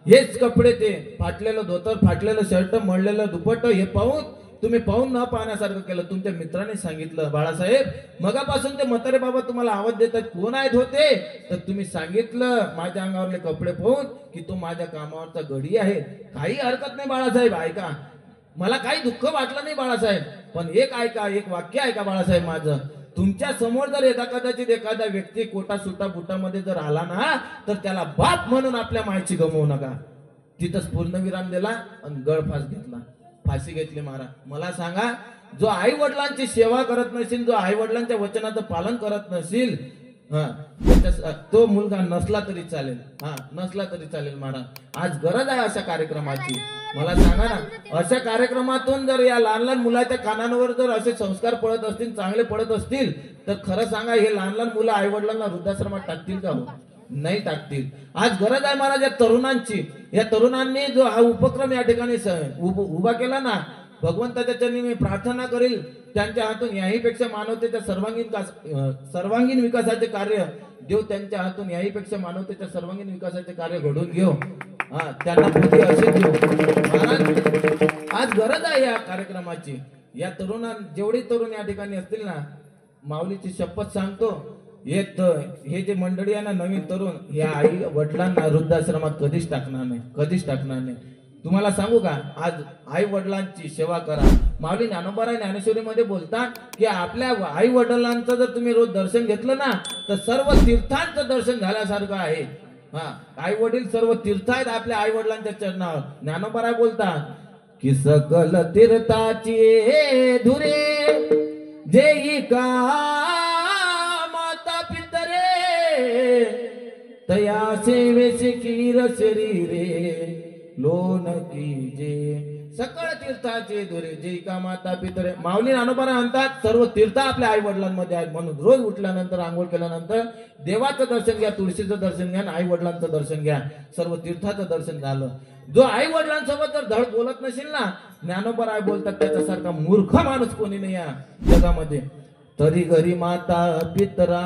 हेच कपडे, ते फाटलेलं धोतर, फाटलेलं शर्ट, मळलेलं दुपट्ट, हे पाहून तुम्ही पाहून न पाहण्यासारखं केलं. तुमच्या मित्राने सांगितलं, बाळासाहेब मगापासून ते म्हातारे बाबा तुम्हाला आवाज देतात, कोण आहेत होते? तर तुम्ही सांगितलं माझ्या अंगावरले कपडे पाहून की तो माझ्या कामावरचा गडी आहे. काही हरकत नाही बाळासाहेब, ऐका, मला काही दुःख वाटलं नाही बाळासाहेब. पण एक ऐका, एक वाक्य ऐका बाळासाहेब माझं. तुमच्या समोर जर कदाचित एखादा व्यक्ती कोटा सुटा बुटामध्ये जर आला ना तर त्याला बाप म्हणून आपल्या मायची गमवू नका. तिथंच पूर्णविराम दिला आणि गळफास घेतला, फाशी घेतली महाराज. मला सांगा, जो आई वडिलांची सेवा करत नसेल, जो आई वडिलांच्या वचनाचं पालन करत नसेल, तो मुलगा नसला तरी चालेल, नसला तरी चालेल महाराज. आज गरज आहे अशा कार्यक्रमाची. मला सांगा ना, अशा कार्यक्रमातून जर या लहान लहान मुलाच्या कानांवर जर असे संस्कार पडत असतील, चांगले पडत असतील, तर खरं सांगा हे लहान लहान मुलं आई वडिलांना वृद्धाश्रमात टाकतील का? हो, नाही टाकतील. आज गरज आहे महाराज या तरुणांची. या तरुणांनी जो हा उपक्रम या ठिकाणी उभा केला ना, भगवंताच्या चरणी मी प्रार्थना करेल त्यांच्या हातून याहीपेक्षा मानवतेच्या सर्वांगीण विकासाचे कार्य देव त्यांच्या हातून याहीपेक्षा मानवतेच्या सर्वांगीण विकासाचे कार्य घडून घेऊ. त्यांना बुद्धी असे देऊ महाराज. आज गरज आहे या कार्यक्रमाची. या तरुणां, जेवढे तरुण या ठिकाणी असतील ना, माऊलीची शपथ सांगतो, हे जे मंडळी आहे ना, नवीन तरुण, या आई वडिलांना वृद्धाश्रमात कधीच टाकणार नाही, कधीच टाकणार नाही. तुम्हाला सांगू का, आज आई वडिलांची सेवा करा. माऊली ज्ञानोबा ज्ञानेश्वरीमध्ये बोलतात की आपल्या आई वडिलांचं जर तुम्ही रोज दर्शन घेतलं ना तर सर्व तीर्थांचं दर्शन झाल्यासारखं आहे. आई वडील सर्व तीर्थ आहेत आपल्या आई वडिलांच्या चरणावर. ज्ञानोबा बोलतात की सकल तीर्थाची धुरे जेई का माता पितरे तया सेवेचे कीर शरीरे लोन कीजे सकळ तीर्थाचे दुरे जे का माता पितरे माऊली ज्ञानोबा म्हणतात सर्व तीर्थ आपल्या आई वडिलांमध्ये आहेत म्हणून रोज उठल्यानंतर आंघोळ केल्यानंतर देवाचं दर्शन घ्या, तुळशीचं दर्शन घ्या, आई वडिलांचं दर्शन घ्या. सर्व तीर्थाचं दर्शन झालं. जो आई वडिलांसोबत जर धड बोलत नसेल ना, ज्ञानोबा राय बोलतात त्याच्यासारखा मूर्ख माणूस कोणी नाही या जगामध्ये. तरी घरी माता पितरा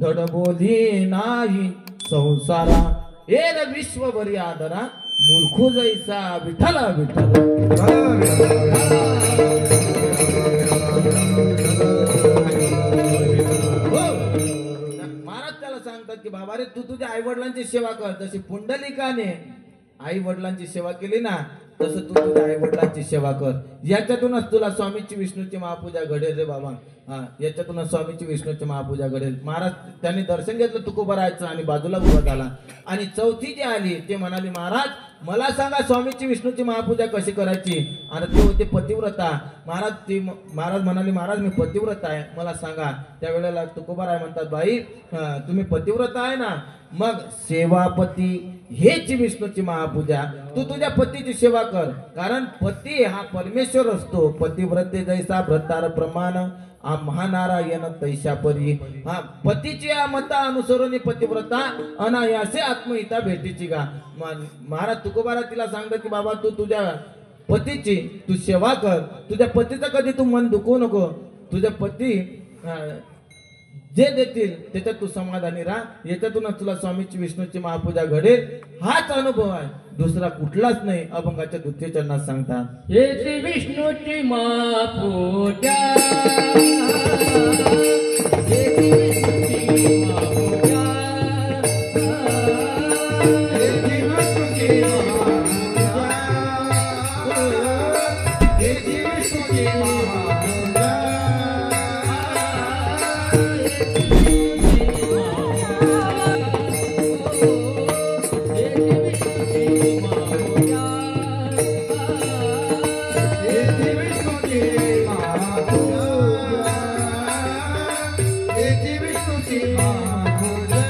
धड बोली नाही संसारा ए र विश्वभरी आदरा मूर्खो जैसा विठ्ठला विठ्ठला. महाराज त्याला सांगतात की बाबा रे तू तुझ्या आई वडिलांची सेवा कर. जशी पुंडलिकाने आई वडिलांची सेवा केली ना तसं तू तुझ्या आई वडिलांची सेवा कर. याच्यातूनच तुला स्वामीची विष्णूची महापूजा घडेल रे बाबा. हा याच्यातूनच स्वामीची विष्णूची महापूजा घडेल. महाराज त्यांनी दर्शन घेतलं तुकोबारायचं आणि बाजूला उभा झाला. आणि चौथी जी आली ते म्हणाली महाराज मला सांगा स्वामीची विष्णूची महापूजा कशी करायची. आणि ते होते पतिव्रता. महाराज म्हणाले महाराज मी पतिव्रता आहे मला सांगा. त्यावेळेला तुकोबाराय म्हणतात बाई तुम्ही पतिव्रता आहे ना मग सेवापती हेच विष्णूची महापूजा. तू तुझ्या पतीची सेवा कर कारण पती हा परमेश्वर असतो. पतिव्रते जैसा भ्रतार प्रमाण महानारायण तैशा परी. हा पतीची मता अनुसरून पतिव्रता अनायासे आत्महिता भेटीची गा. महाराज तुकोबाराय तिला सांगतात की बाबा तू तुझ्या पतीची तू सेवा कर. तुझ्या पतीचं कधी तू मन दुखवू नको. तुझ्या पती जे देतील त्याच्यात तू समाधानी राहा. याच्यातूनच तुला स्वामीची विष्णूची महापूजा घडेल. हाच अनुभव आहे दुसरा कुठलाच नाही. अभंगाच्या द्वितीय चरणात सांगतात हेची विष्णूची महापूजा हेची विष्णूची महापूजा हेची विष्णूची महापूजा हेची विष्णूची महापूजा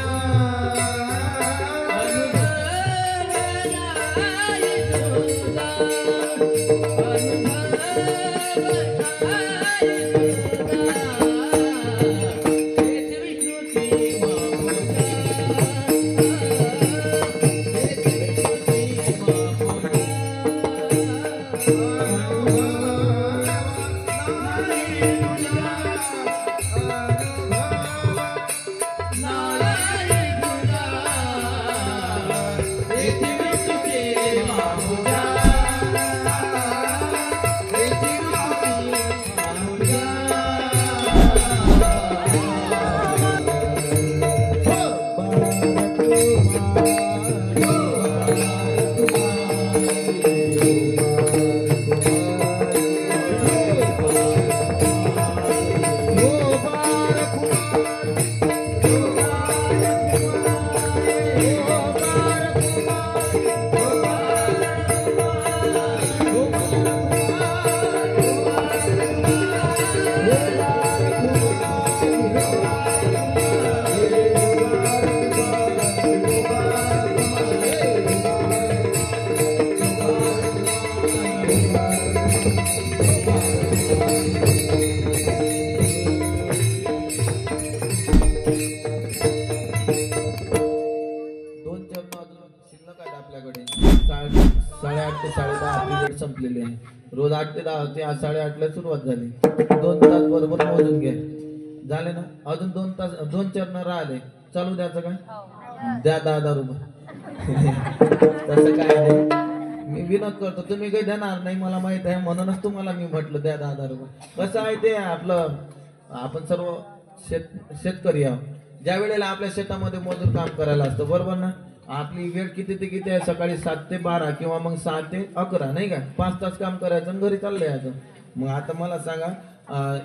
संपलेली आहे. रोज 8 ते 10 ते आज 8:30ला सुरुवात झाली. 2 तास बरोबर मोजून घ्या. झाले ना अजून 2 तास 2 चरण राहिले. चालू द्यायचं काय द्या 10,000 रुपये. तसं काय नाही मी विनोद करतो. तुम्ही काही देणार नाही मला माहित आहे म्हणूनच तुम्हाला मी म्हटलं द्या 10,000 रुपये. कसं आहे ते आपलं आपण सर्व शेतकरी आहोत. ज्या वेळेला आपल्या शेतामध्ये मजूर काम करायला असतं बरोबर ना. आपली वेळ किती ते किती आहे सकाळी 7 ते 12 किंवा मग 6 ते 11 नाही का 5 तास काम करायचं आणि घरी चाललं यायचं. मग आता मला सांगा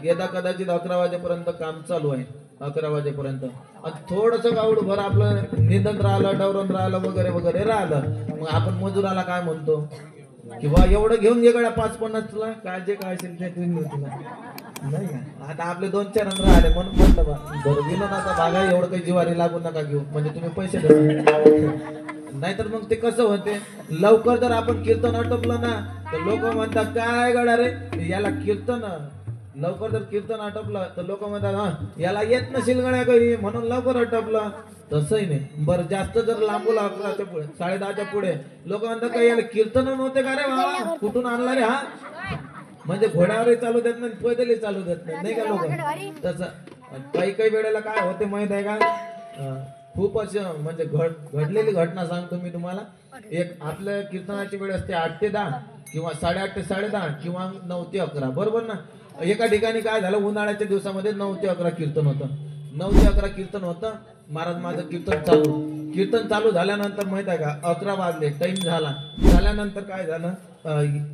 यदा कदाचित 11 वाजेपर्यंत काम चालू आहे 11 वाजेपर्यंत आणि थोडंसं गावड भर आपलं निधन राहिलं डवरण राहिलं वगैरे वगैरे राहिलं. मग आपण मजुराला काय म्हणतो किंवा एवढं घेऊन घे गड्या 5-50 तुला काय जे काय असेल ते तुला नाही का आता आपले 2-4 रन राहिले म्हणून म्हटलं बा बरं विनोदाचा भाग आहे एवढं काही जिवारी लागू नका घेऊ म्हणजे तुम्ही पैसे द्या नाहीतर मग ते कसं होते लवकर जर आपण कीर्तन आटोपलं ना तर लोक म्हणतात काय गडा रे याला कीर्तन लवकर जर कीर्तन आटोपलं तर लोक म्हणतात हा याला येत नसेल गड्या काही म्हणून लवकर आटोपलं तसंही नाही बरं जास्त जर लांबूला 11च्या पुढे 10:30च्या पुढे लोक म्हणतात काय याला कीर्तन नव्हते का रे बाबा कुठून आणला रे हा म्हणजे घोड्यावरही चालू देत नाही पैदलही चालू देत नाही का लोक तसं काही वेळेला काय होते माहित आहे का खूप असं म्हणजे घडलेली घटना सांगतो मी तुम्हाला एक आपल्या कीर्तनाची वेळ असते 8 ते 10 किंवा 8:30 ते 10:30 किंवा 9 ते 11 बरोबर ना एका ठिकाणी काय झालं उन्हाळ्याच्या दिवसामध्ये 9 ते 11 कीर्तन होतं 9 ते 11 कीर्तन होतं महाराज माझं कीर्तन चालू झाल्यानंतर माहित आहे का 11 वाजले टाइम झाल्यानंतर काय झालं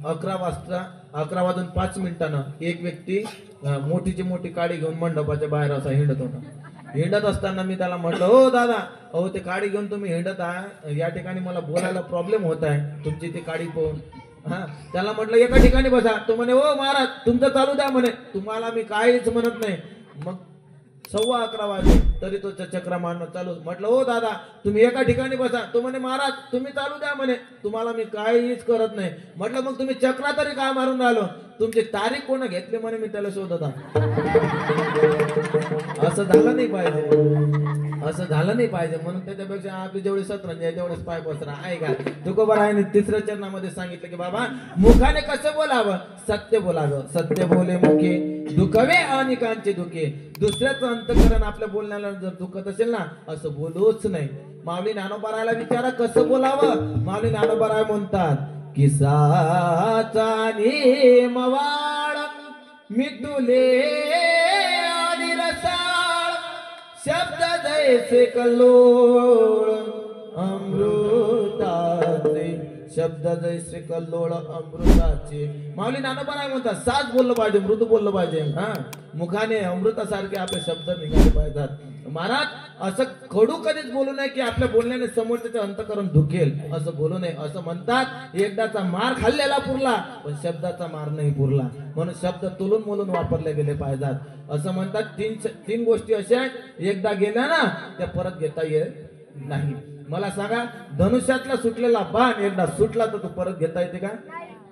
11 वाजता 11 वाजून 5 मिनिटानं एक व्यक्ती मोठीची मोठी काडी घेऊन मंडपाच्या बाहेर असा हिंडत असताना मी त्याला म्हटलं हो दादा अहो ते काडी घेऊन तुम्ही हिंडत आहे या ठिकाणी मला बोलायला प्रॉब्लेम होत आहे तुमची ती काडी पाहून हा त्याला म्हटलं एका ठिकाणी बसा तो म्हणे हो महाराज तुमचं चालू द्या म्हणे तुम्हाला मी काहीच म्हणत नाही मग 11:15 वाजले तरी तो चक्रा मारणं चालू म्हटलं हो दादा तुम्ही एका ठिकाणी बसा तो म्हणे महाराज तुम्ही चालू द्या म्हणे तुम्हाला मी काहीच करत नाही म्हटलं मग तुम्ही चक्रा तरी काय मारून राहिलो तुमची तारीख कोण घेतली म्हणे मी त्याला शोधत असं झालं नाही पाहिजे म्हणून त्याच्यापेक्षा आपली जेवढी सतरंजी आहे तेवढेच पाय पसरा आहे का तुकोबारायांनी 3ऱ्या चरणामध्ये सांगितलं की बाबा मुखाने कसं बोलावं सत्य बोलावं सत्य बोले मुखे दुखवे अनेकांचे दुखे दुसऱ्याचं अंतकरण आपल्या बोलण्याला जर दुखत असेल ना असं बोलूच नाही माऊली ज्ञानोबारायला विचारा कसं बोलावं माऊली ज्ञानोबाराय म्हणतात किसाचा नेमवाळ मिटुले आणि रसाळ शब्द जैसे कल्लोळ अमृताचे शब्द जैसे कल्लोळ अमृताचे माऊली ज्ञानोबा म्हणतात साच बोललं पाहिजे मृदू बोललं पाहिजे हा मुखाने अमृतासारखे आपले शब्द निघाले पाहिजेत महाराज असं खडू कधीच बोलू नये की आपल्या बोलण्याने समोरच्याचे अंतकरण दुखेल असं बोलू नये असं म्हणतात एकदाचा मार खाल्लेला पुरला पण शब्दाचा मार नाही पुरला म्हणून शब्द तुलून मोलून वापरले गेले पाहिजेत असं म्हणतात तीन गोष्टी अशा आहेत एकदा गेल्या ना त्या परत घेता येत नाही मला सांगा धनुष्यातला सुटलेला बाण एकदा सुटला तर तो परत घेता येते का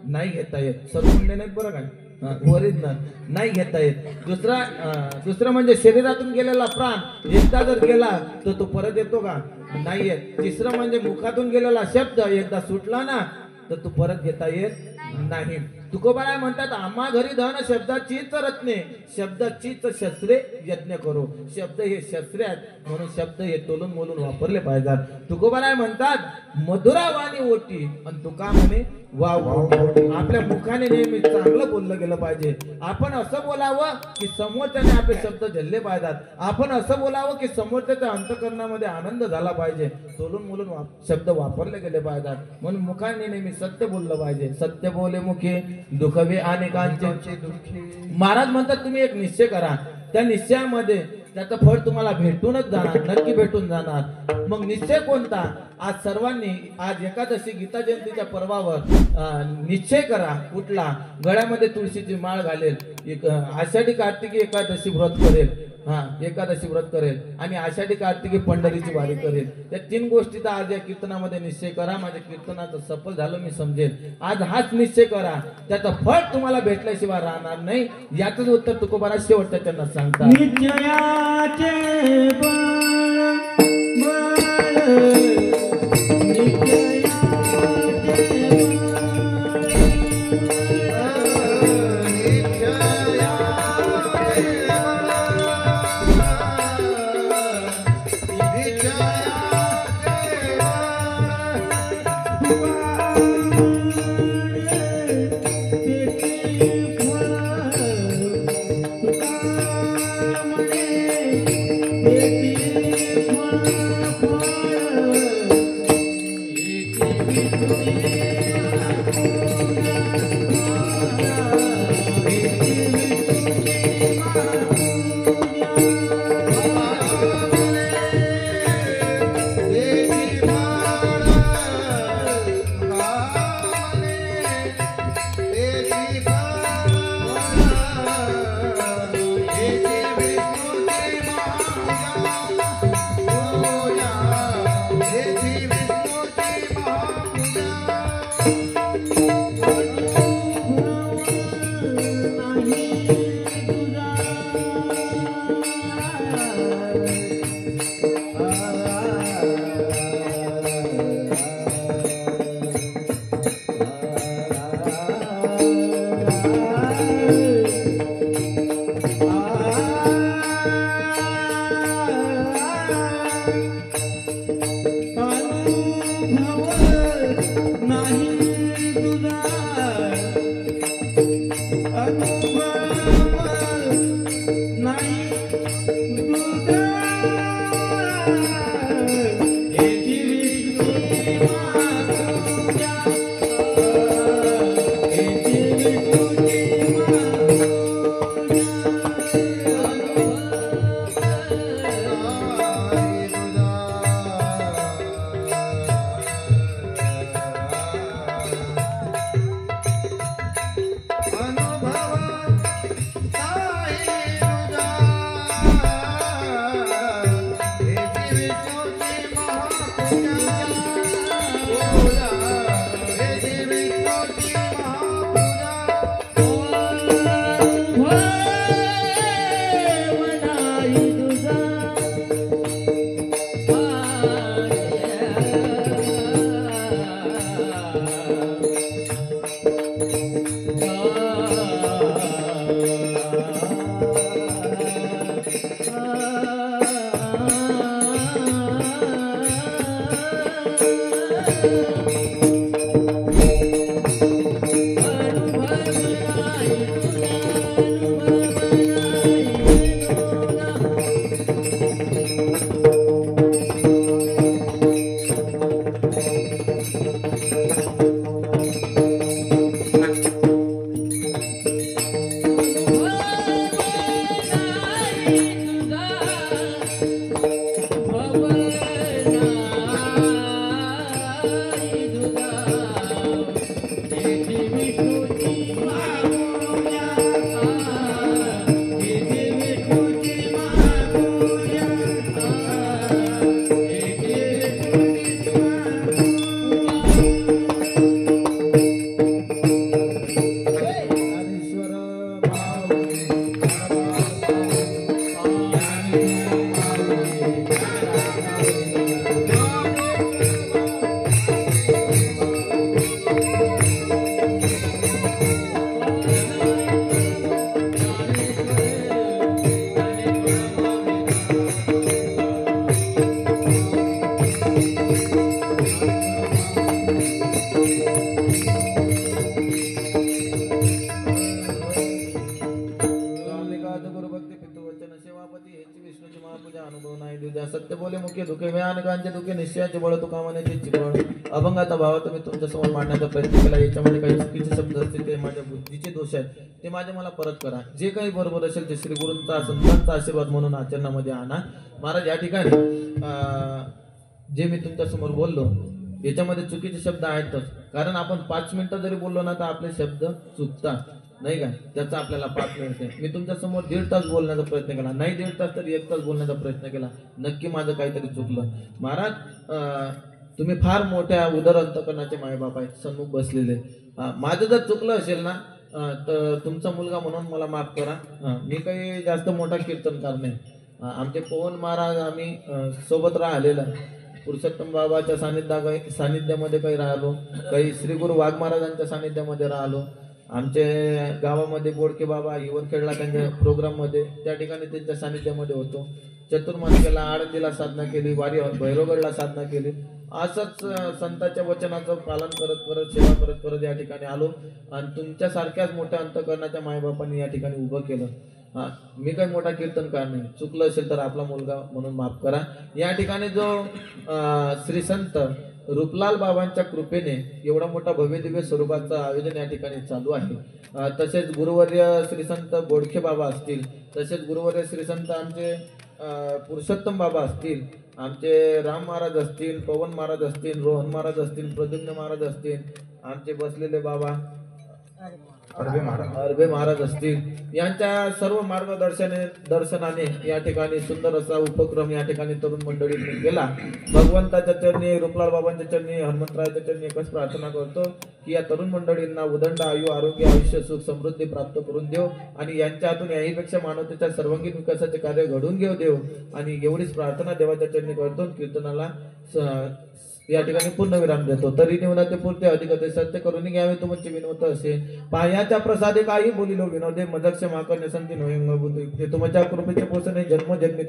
नाही घेता येत सरकुंडे नाहीत बरं काय ओरिजिनल नाही घेता येत दुसरं म्हणजे शरीरातून गेलेला प्राण एकदा जर गेला तर तो परत येतो का नाही येत तिसरं म्हणजे मुखातून गेलेला शब्द एकदा सुटला ना तर तो परत घेता येत नाही तुकोबाराय म्हणतात आम्हा घरी धन शब्दाचीच रत्ने शब्दाचीच शस्त्रे यज्ञ करो शब्द हे शस्त्रे आहेत म्हणून शब्द हे तोलून मोलून वापरले पाहिजेत तुकोबाराय म्हणतात मधुरा वाणी ओटी आणि तुका म्हणे वाव आपल्या मुखाने नेहमी चांगलं बोललं गेलं पाहिजे आपण असं बोलावं की समोरच्याने आपले शब्द झेलले पाहिजेत आपण असं बोलावं की समोरच्याच्या अंतकरणामध्ये आनंद झाला पाहिजे तोलून मोलून शब्द वापरले गेले पाहिजेत म्हणून मुखाने नेहमी सत्य बोललं पाहिजे सत्य बोले मुखे दुखवे अनेकांचे दुःखे महाराज म्हणतात तुम्ही एक निश्चय करा त्या निश्चयामध्ये त्याचं फळ तुम्हाला भेटूनच जाणार नक्की भेटून जाणार मग निश्चय कोणता आज सर्वांनी आज एकादशी गीता जयंतीच्या पर्वावर निश्चय करा कुठला गळ्यामध्ये तुळशीची माळ घालेल एक आषाढी कार्तिकी एकादशी व्रत करेल एकादशी व्रत करेल आणि आषाढी कार्तिकी पंढरीची वारी करेल त्या 3 गोष्टीचा आज या कीर्तनामध्ये निश्चय करा माझ्या कीर्तनाचं सफल झालं मी समजेल आज हाच निश्चय करा त्याचं फळ तुम्हाला भेटल्याशिवाय राहणार नाही याचंच उत्तर तुकोबारा शेवटच्या चरणात सांगतात निश्चयाचे बळ तुझ्या सत्य बोले मुखे दुखे व्या अनेकांचे दुखे निश्चयाचे बळ तुका म्हणायचे चिबळ अभंगाचा भाव तुम्ही तुमच्या समोर मांडण्याचा प्रयत्न केला. याच्यामध्ये काही चुकीचे शब्द असतील ते माझ्या बुद्धीचे दोष आहेत ते माझे मला परत करा. जे काही बरोबर असेल ते श्री गुरूंचा संतांचा आशीर्वाद म्हणून आचरणामध्ये आणा. महाराज या ठिकाणी जे मी तुमच्या समोर बोललो याच्यामध्ये चुकीचे शब्द आहेतच. कारण आपण 5 मिनिटं जरी बोललो ना तर आपले शब्द चुकतात नाही का. त्याचा आपल्याला पाठ मिळते. मी तुमच्या समोर 1.5 तास बोलण्याचा प्रयत्न केला नाही 1.5 तास तर 1 तास बोलण्याचा प्रयत्न केला. नक्की माझं काहीतरी चुकलं. महाराज तुम्ही फार मोठ्या उदर अंतकरणाचे मायबाप आहेत सन्मुख बसलेले. माझं जर चुकलं असेल ना तर तुमचा मुलगा म्हणून मला माफ करा. मी काही जास्त मोठा कीर्तनकार नाही. आमचे पवन महाराज आम्ही सोबत राहिलेला पुरुषोत्तम बाबाच्या सानिध्यामध्ये काही राहिलो. काही श्री गुरु वाघ महाराजांच्या सानिध्यामध्ये राहिलो. आमचे गावामध्ये बोडके बाबा हिवरखेडला त्यांच्या प्रोग्राममध्ये त्या ठिकाणी त्यांच्या सानिध्यामध्ये होतो. चतुर्मासिकेला आळंदीला साधना केली. वारी भैरवगडला साधना केली. असंच संतांच्या वचनाचं पालन करत करत सेवा करत करत या ठिकाणी आलो आणि तुमच्यासारख्याच मोठ्या अंतकरणाच्या मायबापांनी या ठिकाणी उभं केलं. मी काही मोठा कीर्तनकार नाही. चुकलं असेल तर आपला मुलगा म्हणून माफ करा. या ठिकाणी जो श्री संत रूपलाल बाबांच्या कृपेने एवढा मोठा भव्य दिव्य स्वरूपाचं आयोजन या ठिकाणी चालू आहे. तसेच गुरुवर्य श्री संत बोडखे बाबा असतील. तसेच गुरुवर्य श्री संत आमचे पुरुषोत्तम बाबा असतील. आमचे राम महाराज असतील. पवन महाराज असतील. रोहन महाराज असतील. प्रद्युम्न महाराज असतील. आमचे बसलेले बाबा अरबे महाराज असतील. यांच्या सर्व दर्शनाने या ठिकाणी सुंदर असा उपक्रम या ठिकाणी तरुण मंडळींनी केला. भगवंताच्या चरणी रूपलाल बाबांच्या चरणी हनुमंतरायाच्या चरणी एकच प्रार्थना करतो की या तरुण मंडळींना उदंड आयु आरोग्य आयुष्य सुख समृद्धी प्राप्त करून देव आणि यांच्या हातून याहीपेक्षा मानवतेच्या सर्वांगीण विकासाचे कार्य घडून घेऊ देव. आणि एवढीच प्रार्थना देवाच्या चरणी करतो. कीर्तनाला या ठिकाणी पूर्ण विराम देतो. तरी निवनाते पुरते अधिक सत्य करून घ्यावे तुमचे विनोद असे पायाच्या प्रसादे काही बोलिलो विनोदे मदक्ष माकर संती नोयंग बुद्धी तुमच्या कृपेचे पोषणे जन्म जन्मी